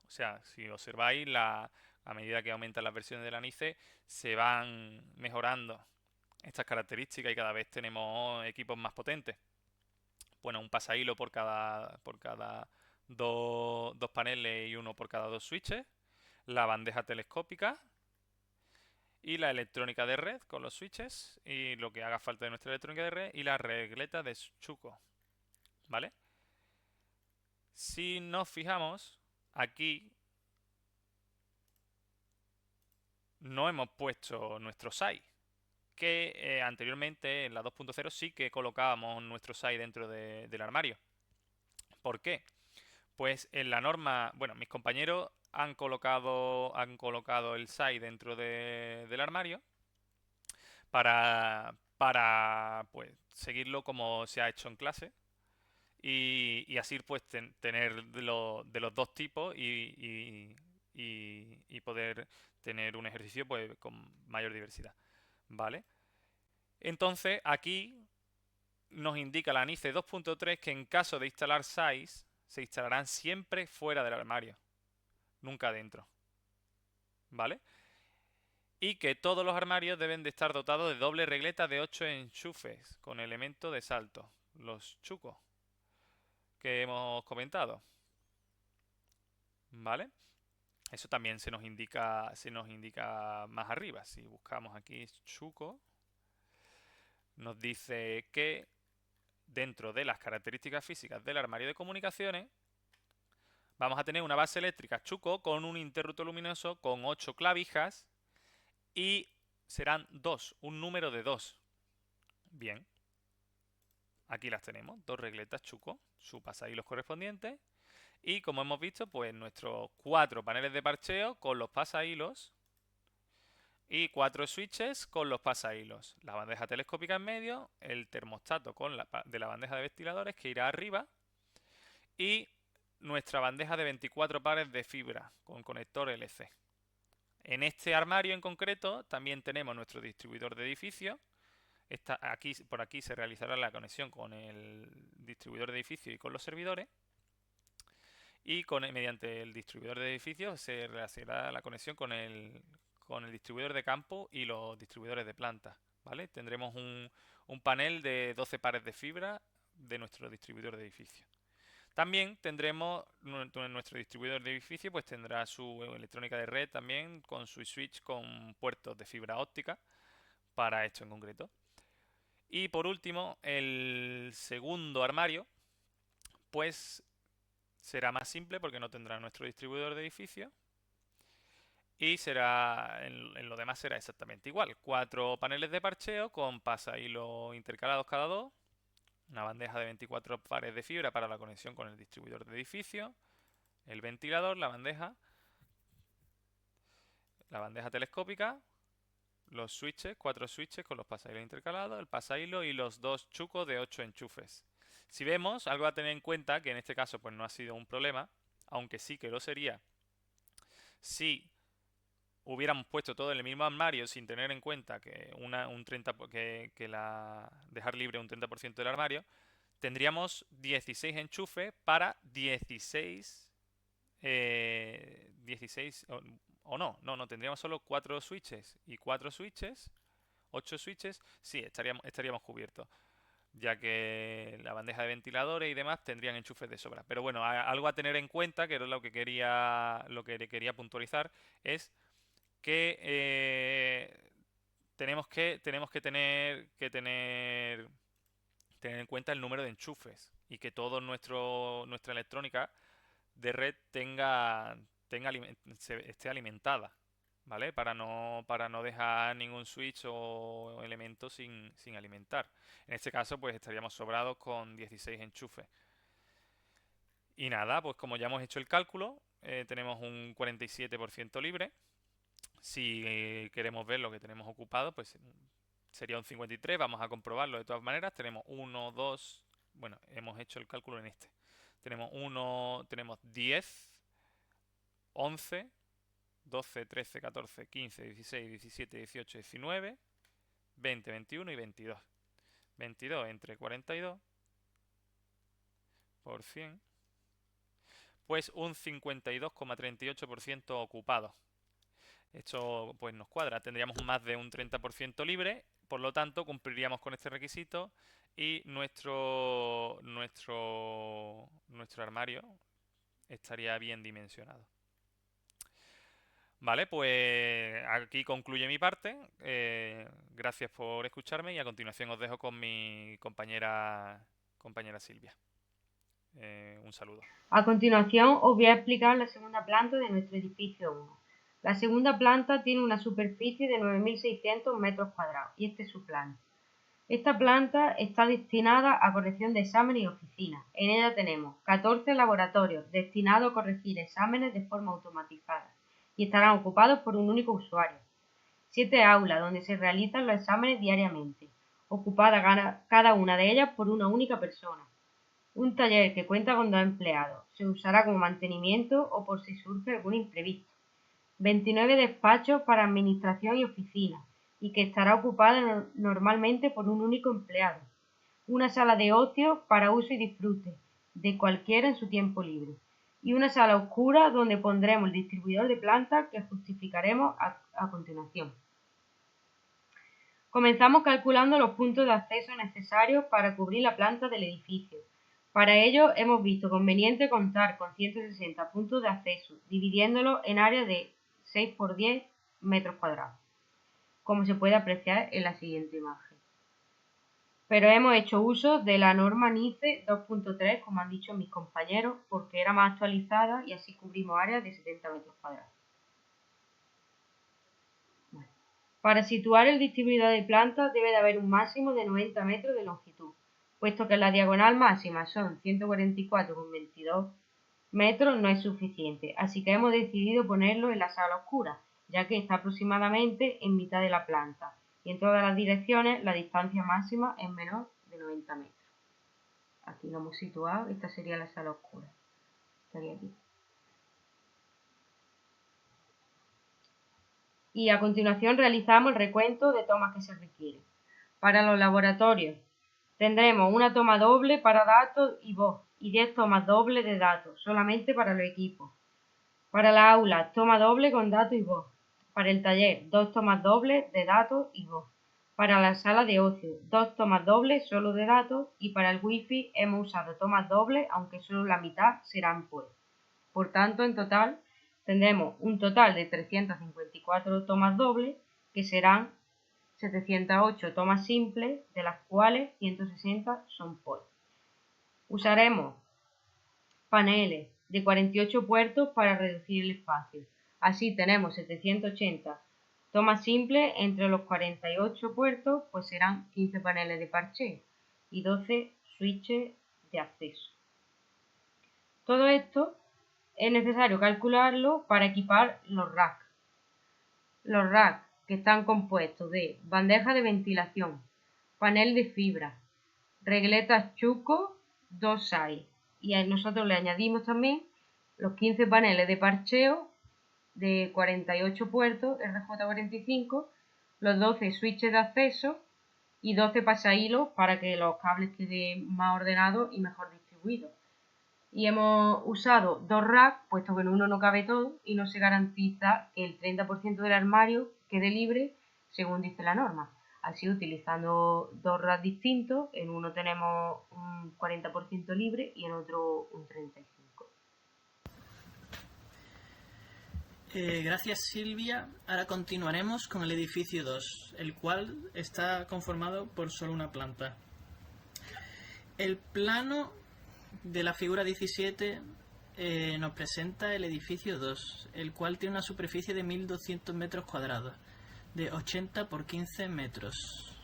O sea, si observáis, a medida que aumentan las versiones de la NICE, se van mejorando estas características y cada vez tenemos equipos más potentes. Bueno, un pasahilo por cada dos paneles y uno por cada 2 switches. La bandeja telescópica y la electrónica de red con los switches y lo que haga falta de nuestra electrónica de red, y la regleta de Schuko. ¿Vale? Si nos fijamos, aquí no hemos puesto nuestro SAI, que anteriormente en la 2.0 sí que colocábamos nuestro SAI dentro del armario. ¿Por qué? Pues en la norma, bueno, mis compañeros han colocado el SAI dentro del armario para pues seguirlo como se ha hecho en clase y así pues tener de los dos tipos y poder tener un ejercicio pues con mayor diversidad, ¿vale? Entonces aquí nos indica la ANICE 2.3 que en caso de instalar SAIs se instalarán siempre fuera del armario, nunca dentro, ¿vale? Y que todos los armarios deben de estar dotados de doble regleta de 8 enchufes con elemento de salto, los chucos que hemos comentado, ¿vale? Eso también se nos indica más arriba. Si buscamos aquí chuco, nos dice que dentro de las características físicas del armario de comunicaciones vamos a tener una base eléctrica chuco con un interruptor luminoso con 8 clavijas y serán 2, un número de 2. Bien, aquí las tenemos, dos regletas chuco, su pasahilos correspondientes y como hemos visto, pues nuestros 4 paneles de parcheo con los pasahilos y 4 switches con los pasahilos. La bandeja telescópica en medio, el termostato de la bandeja de ventiladores que irá arriba y nuestra bandeja de 24 pares de fibra con conector LC. En este armario en concreto también tenemos nuestro distribuidor de edificio. Por aquí se realizará la conexión con el distribuidor de edificio y con los servidores. Y mediante el distribuidor de edificio se realizará la conexión con el distribuidor de campo y los distribuidores de planta, ¿vale? Tendremos un panel de 12 pares de fibra de nuestro distribuidor de edificio. También tendremos nuestro distribuidor de edificio, pues tendrá su electrónica de red también con su switch con puertos de fibra óptica para esto en concreto. Y por último, el segundo armario, pues será más simple porque no tendrá nuestro distribuidor de edificio. Y será, en lo demás será exactamente igual. 4 paneles de parcheo con pasahilos intercalados cada dos. Una bandeja de 24 pares de fibra para la conexión con el distribuidor de edificio. El ventilador, la bandeja telescópica. Los switches, 4 switches con los pasahilos intercalados. El pasahilo y los 2 chucos de 8 enchufes. Si vemos, algo a tener en cuenta, que en este caso pues no ha sido un problema, aunque sí que lo sería si hubiéramos puesto todo en el mismo armario sin tener en cuenta que dejar libre un 30% del armario, tendríamos 16 enchufes para 16 o no, tendríamos solo 4 switches y 4 switches, 8 switches, sí, estaríamos cubiertos, ya que la bandeja de ventiladores y demás tendrían enchufes de sobra. Pero bueno, algo a tener en cuenta, que era lo que quería puntualizar, es que tenemos que tener en cuenta el número de enchufes y que toda nuestra electrónica de red esté alimentada, ¿vale? Para no dejar ningún switch o elemento sin alimentar. En este caso, pues estaríamos sobrados con 16 enchufes. Y nada, pues como ya hemos hecho el cálculo, tenemos un 47% libre. Si queremos ver lo que tenemos ocupado, pues sería un 53. Vamos a comprobarlo de todas maneras. Tenemos 1, 2. Bueno, hemos hecho el cálculo en este. Tenemos 10, 11, 12, 13, 14, 15, 16, 17, 18, 19, 20, 21 y 22. 22 entre 42 por 100. Pues un 52,38% ocupado. Esto pues nos cuadra, tendríamos más de un 30% libre, por lo tanto cumpliríamos con este requisito y nuestro armario estaría bien dimensionado. Vale, pues aquí concluye mi parte. Gracias por escucharme y a continuación os dejo con mi compañera Silvia. Un saludo. A continuación os voy a explicar la segunda planta de nuestro edificio 1. La segunda planta tiene una superficie de 9.600 metros cuadrados y este es su plano. Esta planta está destinada a corrección de exámenes y oficinas. En ella tenemos 14 laboratorios destinados a corregir exámenes de forma automatizada y estarán ocupados por un único usuario. 7 aulas donde se realizan los exámenes diariamente, ocupada cada una de ellas por una única persona. Un taller que cuenta con 2 empleados, se usará como mantenimiento o por si surge algún imprevisto. 29 despachos para administración y oficina, y que estará ocupada normalmente por un único empleado. Una sala de ocio para uso y disfrute de cualquiera en su tiempo libre. Y una sala oscura donde pondremos el distribuidor de plantas que justificaremos a continuación. Comenzamos calculando los puntos de acceso necesarios para cubrir la planta del edificio. Para ello hemos visto conveniente contar con 160 puntos de acceso, dividiéndolos en áreas de 6 por 10 metros cuadrados, como se puede apreciar en la siguiente imagen. Pero hemos hecho uso de la norma NICE 2.3, como han dicho mis compañeros, porque era más actualizada y así cubrimos áreas de 70 metros cuadrados. Bueno. Para situar el distribuidor de plantas debe de haber un máximo de 90 metros de longitud, puesto que la diagonal máxima son 144,22 metros, no es suficiente, así que hemos decidido ponerlo en la sala oscura, ya que está aproximadamente en mitad de la planta y en todas las direcciones la distancia máxima es menor de 90 metros. Aquí lo hemos situado, esta sería la sala oscura. Estaría aquí. Y a continuación realizamos el recuento de tomas que se requieren. Para los laboratorios tendremos una toma doble para datos y voz y 10 tomas dobles de datos, solamente para los equipos. Para la aula, toma doble con datos y voz. Para el taller, 2 tomas dobles de datos y voz. Para la sala de ocio, 2 tomas dobles solo de datos y para el wifi hemos usado tomas dobles, aunque solo la mitad serán voz. Por tanto, en total tendremos un total de 354 tomas dobles, que serán 708 tomas simples, de las cuales 160 son POI. Usaremos paneles de 48 puertos para reducir el espacio. Así tenemos 780 tomas simples entre los 48 puertos, pues serán 15 paneles de parcheo y 12 switches de acceso. Todo esto es necesario calcularlo para equipar los racks. Los racks que están compuestos de bandeja de ventilación, panel de fibra, regletas Chuco, 2 SAI, y nosotros le añadimos también los 15 paneles de parcheo de 48 puertos RJ45, los 12 switches de acceso y 12 pasahilos para que los cables queden más ordenados y mejor distribuidos. Y hemos usado 2 racks, puesto que en uno no cabe todo y no se garantiza que el 30% del armario quede libre según dice la norma. Así, utilizando 2 racks distintos, en uno tenemos un 40% libre y en otro un 35%. Gracias, Silvia. Ahora continuaremos con el edificio 2, el cual está conformado por solo una planta. El plano de la figura 17 nos presenta el edificio 2, el cual tiene una superficie de 1.200 metros cuadrados, de 80 por 15 metros.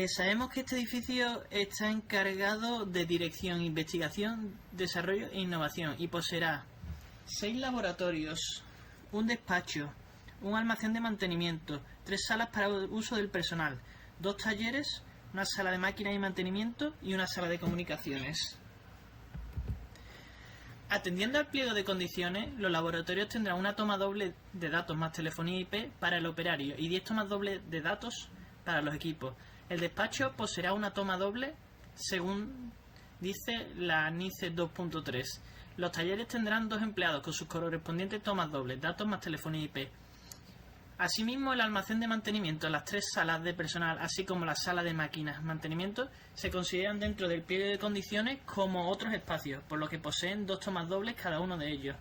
Sabemos que este edificio está encargado de dirección, investigación, desarrollo e innovación y poseerá 6 laboratorios, un despacho, un almacén de mantenimiento, 3 salas para uso del personal, 2 talleres, una sala de máquinas y mantenimiento y una sala de comunicaciones. Atendiendo al pliego de condiciones, los laboratorios tendrán una toma doble de datos más telefonía IP para el operario y 10 tomas dobles de datos para los equipos. El despacho poseerá una toma doble según dice la NICE 2.3. Los talleres tendrán 2 empleados con sus correspondientes tomas dobles, datos más telefonía IP. Asimismo, el almacén de mantenimiento, las 3 salas de personal, así como la sala de máquinas mantenimiento, se consideran dentro del pliego de condiciones como otros espacios, por lo que poseen 2 tomas dobles cada uno de ellos.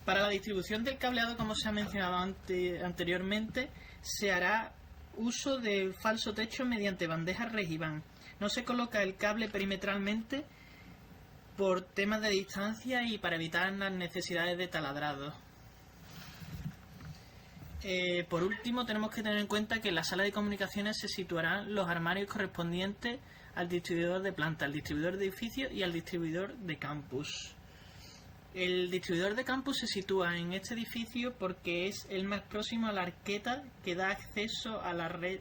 Para la distribución del cableado, como se ha mencionado anteriormente, se hará uso de falso techo mediante bandejas Regiband. No se coloca el cable perimetralmente por temas de distancia y para evitar las necesidades de taladrado. Por último, tenemos que tener en cuenta que en la sala de comunicaciones se situarán los armarios correspondientes al distribuidor de planta, al distribuidor de edificio y al distribuidor de campus. El distribuidor de campus se sitúa en este edificio porque es el más próximo a la arqueta que da acceso a la red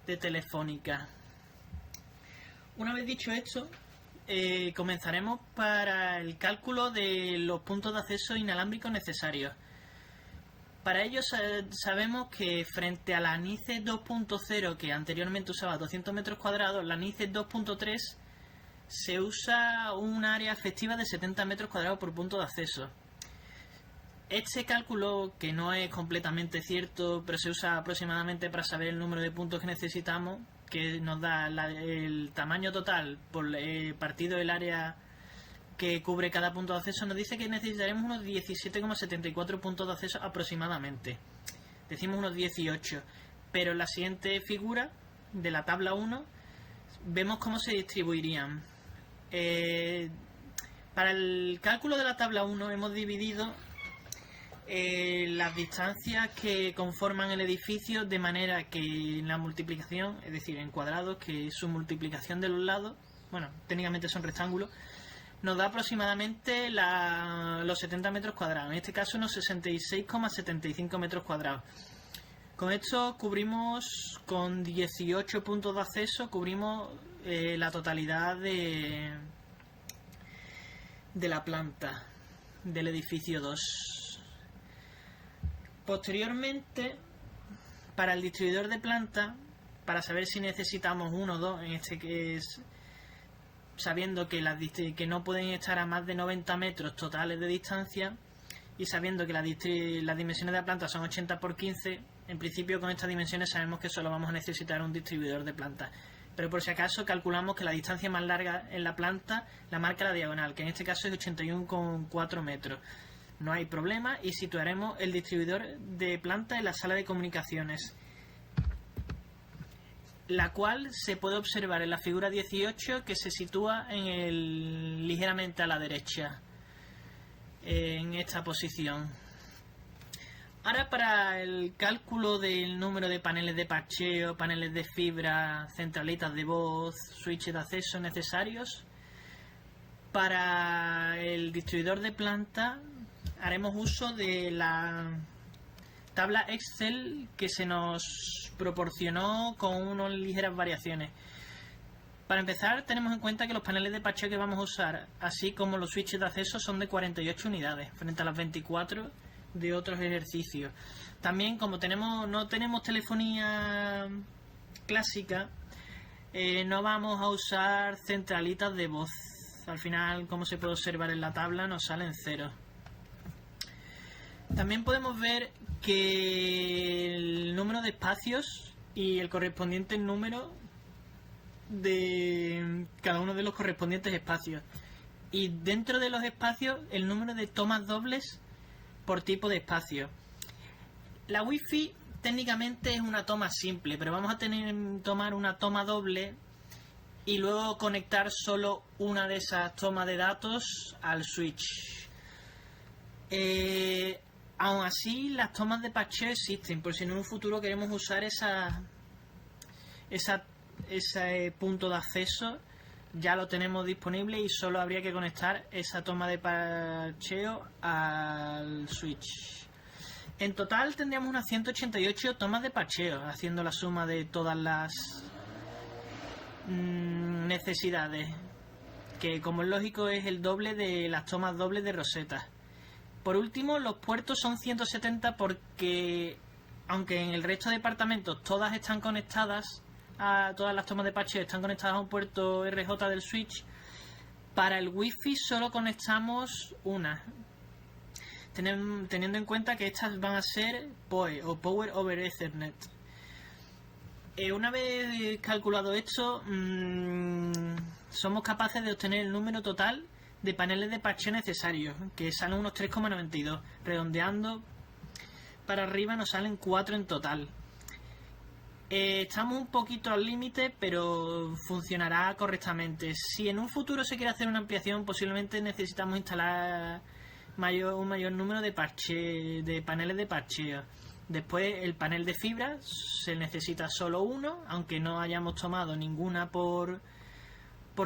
de Telefónica. Una vez dicho esto, comenzaremos para el cálculo de los puntos de acceso inalámbricos necesarios. Para ello sabemos que frente a la NICE 2.0, que anteriormente usaba 200 metros cuadrados, la NICE 2.3 se usa un área efectiva de 70 metros cuadrados por punto de acceso. Este cálculo, que no es completamente cierto, pero se usa aproximadamente para saber el número de puntos que necesitamos, que nos da el tamaño total por partido el área que cubre cada punto de acceso, nos dice que necesitaremos unos 17,74 puntos de acceso aproximadamente. Decimos unos 18, pero en la siguiente figura de la tabla 1 vemos cómo se distribuirían. Para el cálculo de la tabla 1 hemos dividido las distancias que conforman el edificio de manera que en la multiplicación, es decir, en cuadrados, que su multiplicación de los lados, bueno, técnicamente son rectángulos, nos da aproximadamente los 70 metros cuadrados, en este caso unos 66,75 metros cuadrados. Con esto cubrimos, con 18 puntos de acceso, cubrimos la totalidad de la planta del edificio 2. Posteriormente, para el distribuidor de planta, para saber si necesitamos uno o dos, en este que es sabiendo que no pueden estar a más de 90 metros totales de distancia y sabiendo que las dimensiones de la planta son 80 por 15, en principio con estas dimensiones sabemos que solo vamos a necesitar un distribuidor de planta. Pero por si acaso calculamos que la distancia más larga en la planta la marca la diagonal, que en este caso es 81,4 metros. No hay problema y situaremos el distribuidor de planta en la sala de comunicaciones, la cual se puede observar en la figura 18, que se sitúa ligeramente a la derecha, en esta posición. Ahora, para el cálculo del número de paneles de parcheo, paneles de fibra, centralitas de voz, switches de acceso necesarios, para el distribuidor de planta haremos uso de la tabla Excel que se nos proporcionó con unas ligeras variaciones. Para empezar, tenemos en cuenta que los paneles de parcheo que vamos a usar, así como los switches de acceso, son de 48 unidades, frente a las 24 de otros ejercicios. También, como no tenemos telefonía clásica, no vamos a usar centralitas de voz. Al final, como se puede observar en la tabla, nos salen 0. También podemos ver que el número de espacios y el correspondiente número de cada uno de los correspondientes espacios, y dentro de los espacios el número de tomas dobles por tipo de espacio. La Wi-Fi técnicamente es una toma simple, pero vamos a tomar una toma doble y luego conectar solo una de esas tomas de datos al switch. Aún así, las tomas de parcheo existen, por si en un futuro queremos usar ese punto de acceso, ya lo tenemos disponible y solo habría que conectar esa toma de parcheo al switch. En total tendríamos unas 188 tomas de parcheo, haciendo la suma de todas las necesidades, que como es lógico es el doble de las tomas dobles de Rosetta. Por último, los puertos son 170 porque, aunque en el resto de departamentos todas están conectadas, todas las tomas de parcheo están conectadas a un puerto RJ del switch, para el Wi-Fi solo conectamos una, teniendo en cuenta que estas van a ser PoE o Power over Ethernet. Una vez calculado esto, somos capaces de obtener el número total de paneles de parcheo necesarios, que salen unos 3,92. Redondeando para arriba nos salen 4 en total. Estamos un poquito al límite, pero funcionará correctamente. Si en un futuro se quiere hacer una ampliación, posiblemente necesitamos instalar un mayor número de paneles de parcheo. Después el panel de fibra se necesita solo uno, aunque no hayamos tomado ninguna por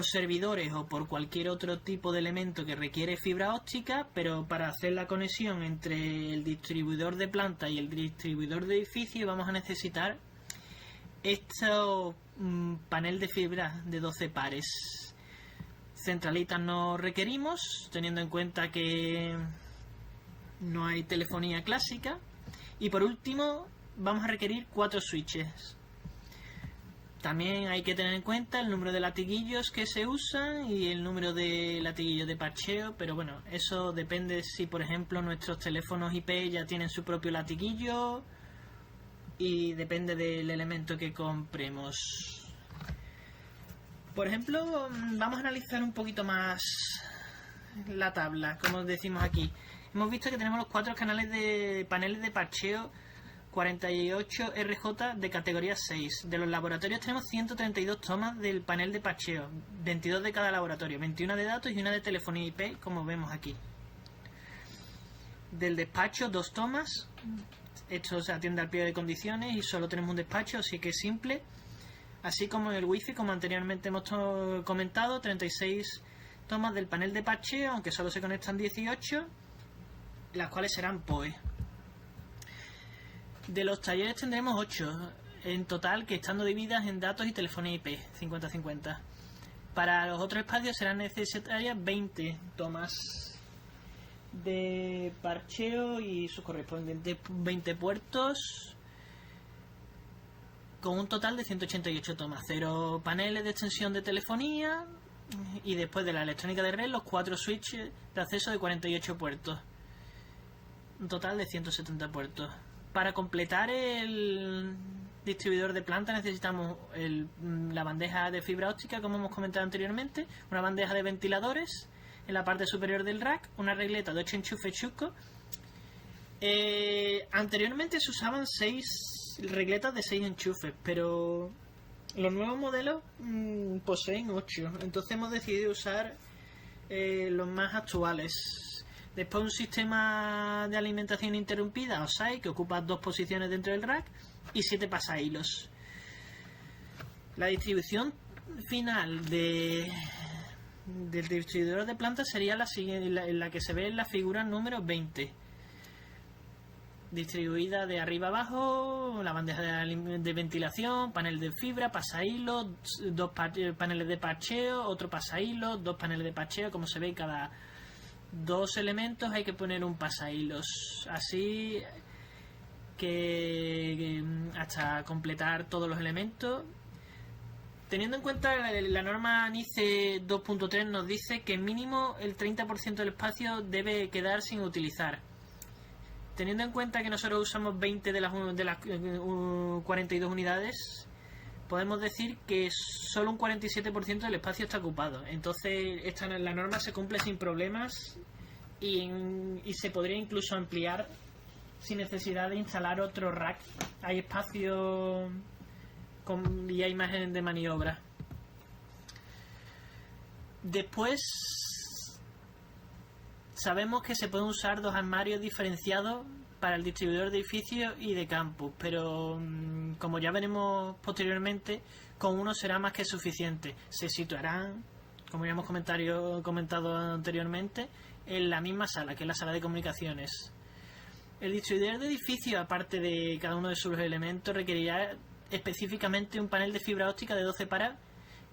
servidores o por cualquier otro tipo de elemento que requiere fibra óptica, pero para hacer la conexión entre el distribuidor de planta y el distribuidor de edificio vamos a necesitar este panel de fibra de 12 pares. Centralitas no requerimos, teniendo en cuenta que no hay telefonía clásica. Y por último, vamos a requerir 4 switches. También hay que tener en cuenta el número de latiguillos que se usan y el número de latiguillos de parcheo, pero bueno, eso depende si por ejemplo nuestros teléfonos IP ya tienen su propio latiguillo, y depende del elemento que compremos. Por ejemplo, vamos a analizar un poquito más la tabla, como decimos aquí. Hemos visto que tenemos los 4 canales de paneles de parcheo 48 RJ de categoría 6. De los laboratorios tenemos 132 tomas del panel de parcheo, 22 de cada laboratorio, 21 de datos y una de telefonía IP, como vemos aquí. Del despacho, 2 tomas. Esto se atiende al pie de condiciones y solo tenemos un despacho, así que es simple. Así como en el wifi, como anteriormente hemos comentado, 36 tomas del panel de parcheo, aunque solo se conectan 18, las cuales serán PoE. De los talleres tendremos 8 en total, que estando divididas en datos y telefonía IP, 50-50. Para los otros espacios serán necesarias 20 tomas de parcheo y sus correspondientes 20 puertos, con un total de 188 tomas, 0 paneles de extensión de telefonía, y después de la electrónica de red los 4 switches de acceso de 48 puertos, un total de 170 puertos. Para completar el distribuidor de planta necesitamos la bandeja de fibra óptica, como hemos comentado anteriormente, una bandeja de ventiladores en la parte superior del rack, una regleta de 8 enchufes chuscos. Anteriormente se usaban 6 regletas de 6 enchufes, pero los nuevos modelos poseen 8, entonces hemos decidido usar los más actuales. Después un sistema de alimentación interrumpida, OSAI, que ocupa 2 posiciones dentro del rack, y 7 pasahilos. La distribución final del distribuidor de planta sería la siguiente, la que se ve en la figura número 20. Distribuida de arriba abajo, la bandeja de ventilación, panel de fibra, pasahilos, 2 paneles de parcheo, otro pasahilo, 2 paneles de parcheo. Como se ve, cada 2 elementos hay que poner un pasahilos, así que hasta completar todos los elementos. Teniendo en cuenta la norma NICE 2.3 nos dice que mínimo el 30% del espacio debe quedar sin utilizar. Teniendo en cuenta que nosotros usamos 20 de las 42 unidades, podemos decir que solo un 47% del espacio está ocupado. Entonces la norma se cumple sin problemas y se podría incluso ampliar sin necesidad de instalar otro rack. Hay espacio y hay margen de maniobra. Después sabemos que se pueden usar 2 armarios diferenciados para el distribuidor de edificios y de campus, pero como ya veremos posteriormente, con uno será más que suficiente. Se situarán, como ya hemos comentado anteriormente, en la misma sala, que es la sala de comunicaciones. El distribuidor de edificios, aparte de cada uno de sus elementos, requerirá específicamente un panel de fibra óptica de 12 pares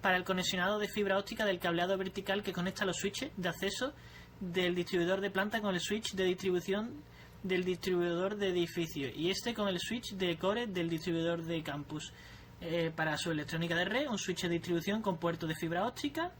para el conexionado de fibra óptica del cableado vertical que conecta los switches de acceso del distribuidor de planta con el switch de distribución del distribuidor de edificio, y con el switch de core del distribuidor de campus. Para su electrónica de red, un switch de distribución con puerto de fibra óptica.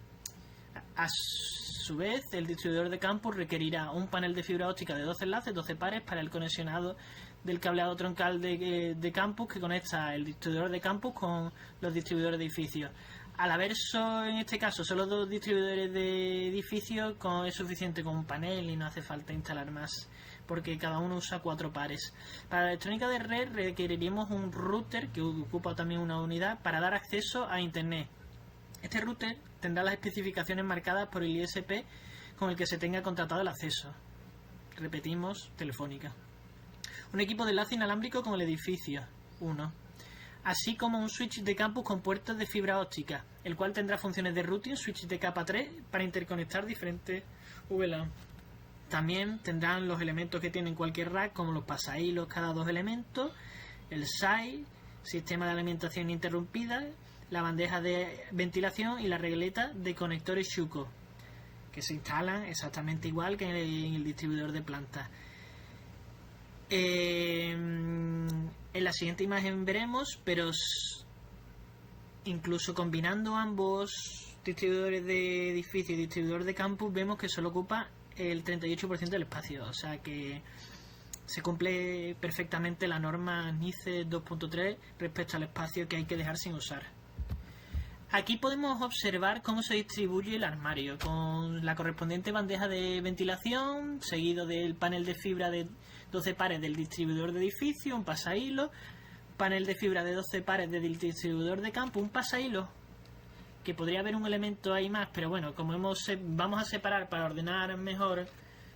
A su vez, el distribuidor de campus requerirá un panel de fibra óptica de 12 enlaces, 12 pares, para el conexionado del cableado troncal de campus que conecta el distribuidor de campus con los distribuidores de edificios. Al haber en este caso solo 2 distribuidores de edificios, es suficiente con un panel y no hace falta instalar más, porque cada uno usa 4 pares. Para la electrónica de red requeriríamos un router que ocupa también una unidad para dar acceso a Internet. Este router tendrá las especificaciones marcadas por el ISP con el que se tenga contratado el acceso. Repetimos, Telefónica. Un equipo de enlace inalámbrico con el edificio, 1. Así como un switch de campus con puertos de fibra óptica, el cual tendrá funciones de routing, switch de capa 3 para interconectar diferentes VLAN. También tendrán los elementos que tienen cualquier rack, como los pasahilos cada 2 elementos, el SAI, sistema de alimentación ininterrumpida, la bandeja de ventilación y la regleta de conectores Shuko, que se instalan exactamente igual que en el distribuidor de planta. En la siguiente imagen veremos, pero incluso combinando ambos distribuidores de edificio y distribuidor de campus, vemos que solo ocupa el 38% del espacio, o sea que se cumple perfectamente la norma NICE 2.3 respecto al espacio que hay que dejar sin usar. Aquí podemos observar cómo se distribuye el armario, con la correspondiente bandeja de ventilación, seguido del panel de fibra de 12 pares del distribuidor de edificio, un pasahilo, panel de fibra de 12 pares del distribuidor de campo, un pasahilo, que podría haber un elemento ahí más, pero bueno, como vamos a separar para ordenar mejor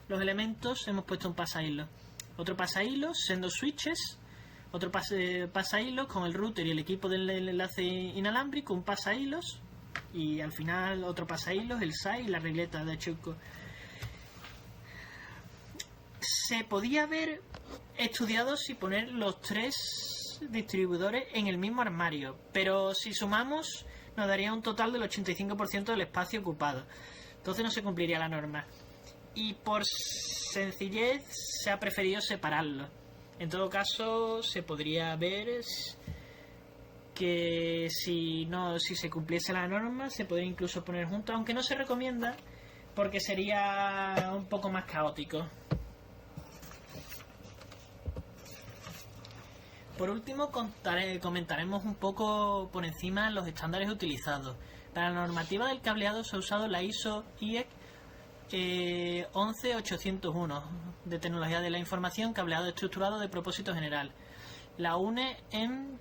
los elementos, hemos puesto un pasahilo. Otro pasahilo, sendos switches, otro pasahilos con el router y el equipo del enlace inalámbrico, un pasahilos, y al final otro pasahilos, el SAI y la regleta de Chuco. Se podía haber estudiado si poner los 3 distribuidores en el mismo armario, pero si sumamos nos daría un total del 85% del espacio ocupado, entonces no se cumpliría la norma, y por sencillez se ha preferido separarlo. En todo caso, se podría ver que si se cumpliese la norma, se podría incluso poner juntos, aunque no se recomienda porque sería un poco más caótico. Por último, comentaremos un poco por encima los estándares utilizados. Para la normativa del cableado se ha usado la ISO IEC 11801 de tecnología de la información, cableado estructurado de propósito general. La UNE EN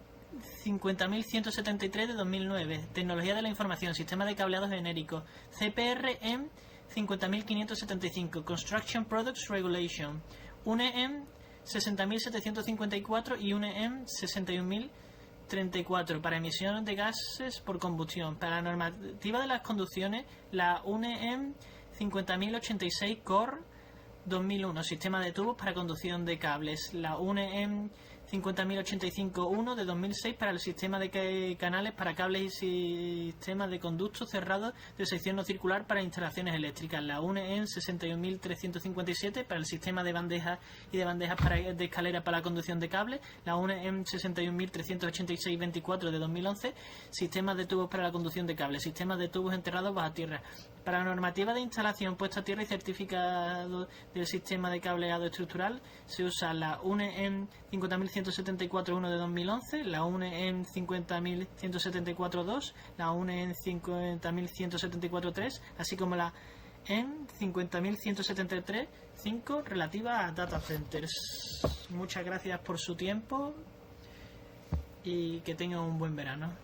50173 de 2009, tecnología de la información, sistema de cableado genérico. CPR EN 50575, Construction Products Regulation. UNE EN 60754 y UNE EN 61034 para emisión de gases por combustión. Para la normativa de las conducciones, la UNE EN 50086 COR 2001, sistema de tubos para conducción de cables. La UNE EN 50085-1 de 2006 para el sistema de canales para cables y sistemas de conductos cerrados de sección no circular para instalaciones eléctricas. La UNE EN 61357 para el sistema de bandejas y de bandejas de escalera para la conducción de cables. La UNE EN 61386-24 de 2011, sistemas de tubos para la conducción de cables, sistemas de tubos enterrados bajo tierra. Para la normativa de instalación puesta a tierra y certificado del sistema de cableado estructural se usa la UNE EN 50174-1 de 2011, la UNE EN 50174-2, la UNE EN 50174-3, así como la EN 50173-5 relativa a data centers. Muchas gracias por su tiempo y que tengan un buen verano.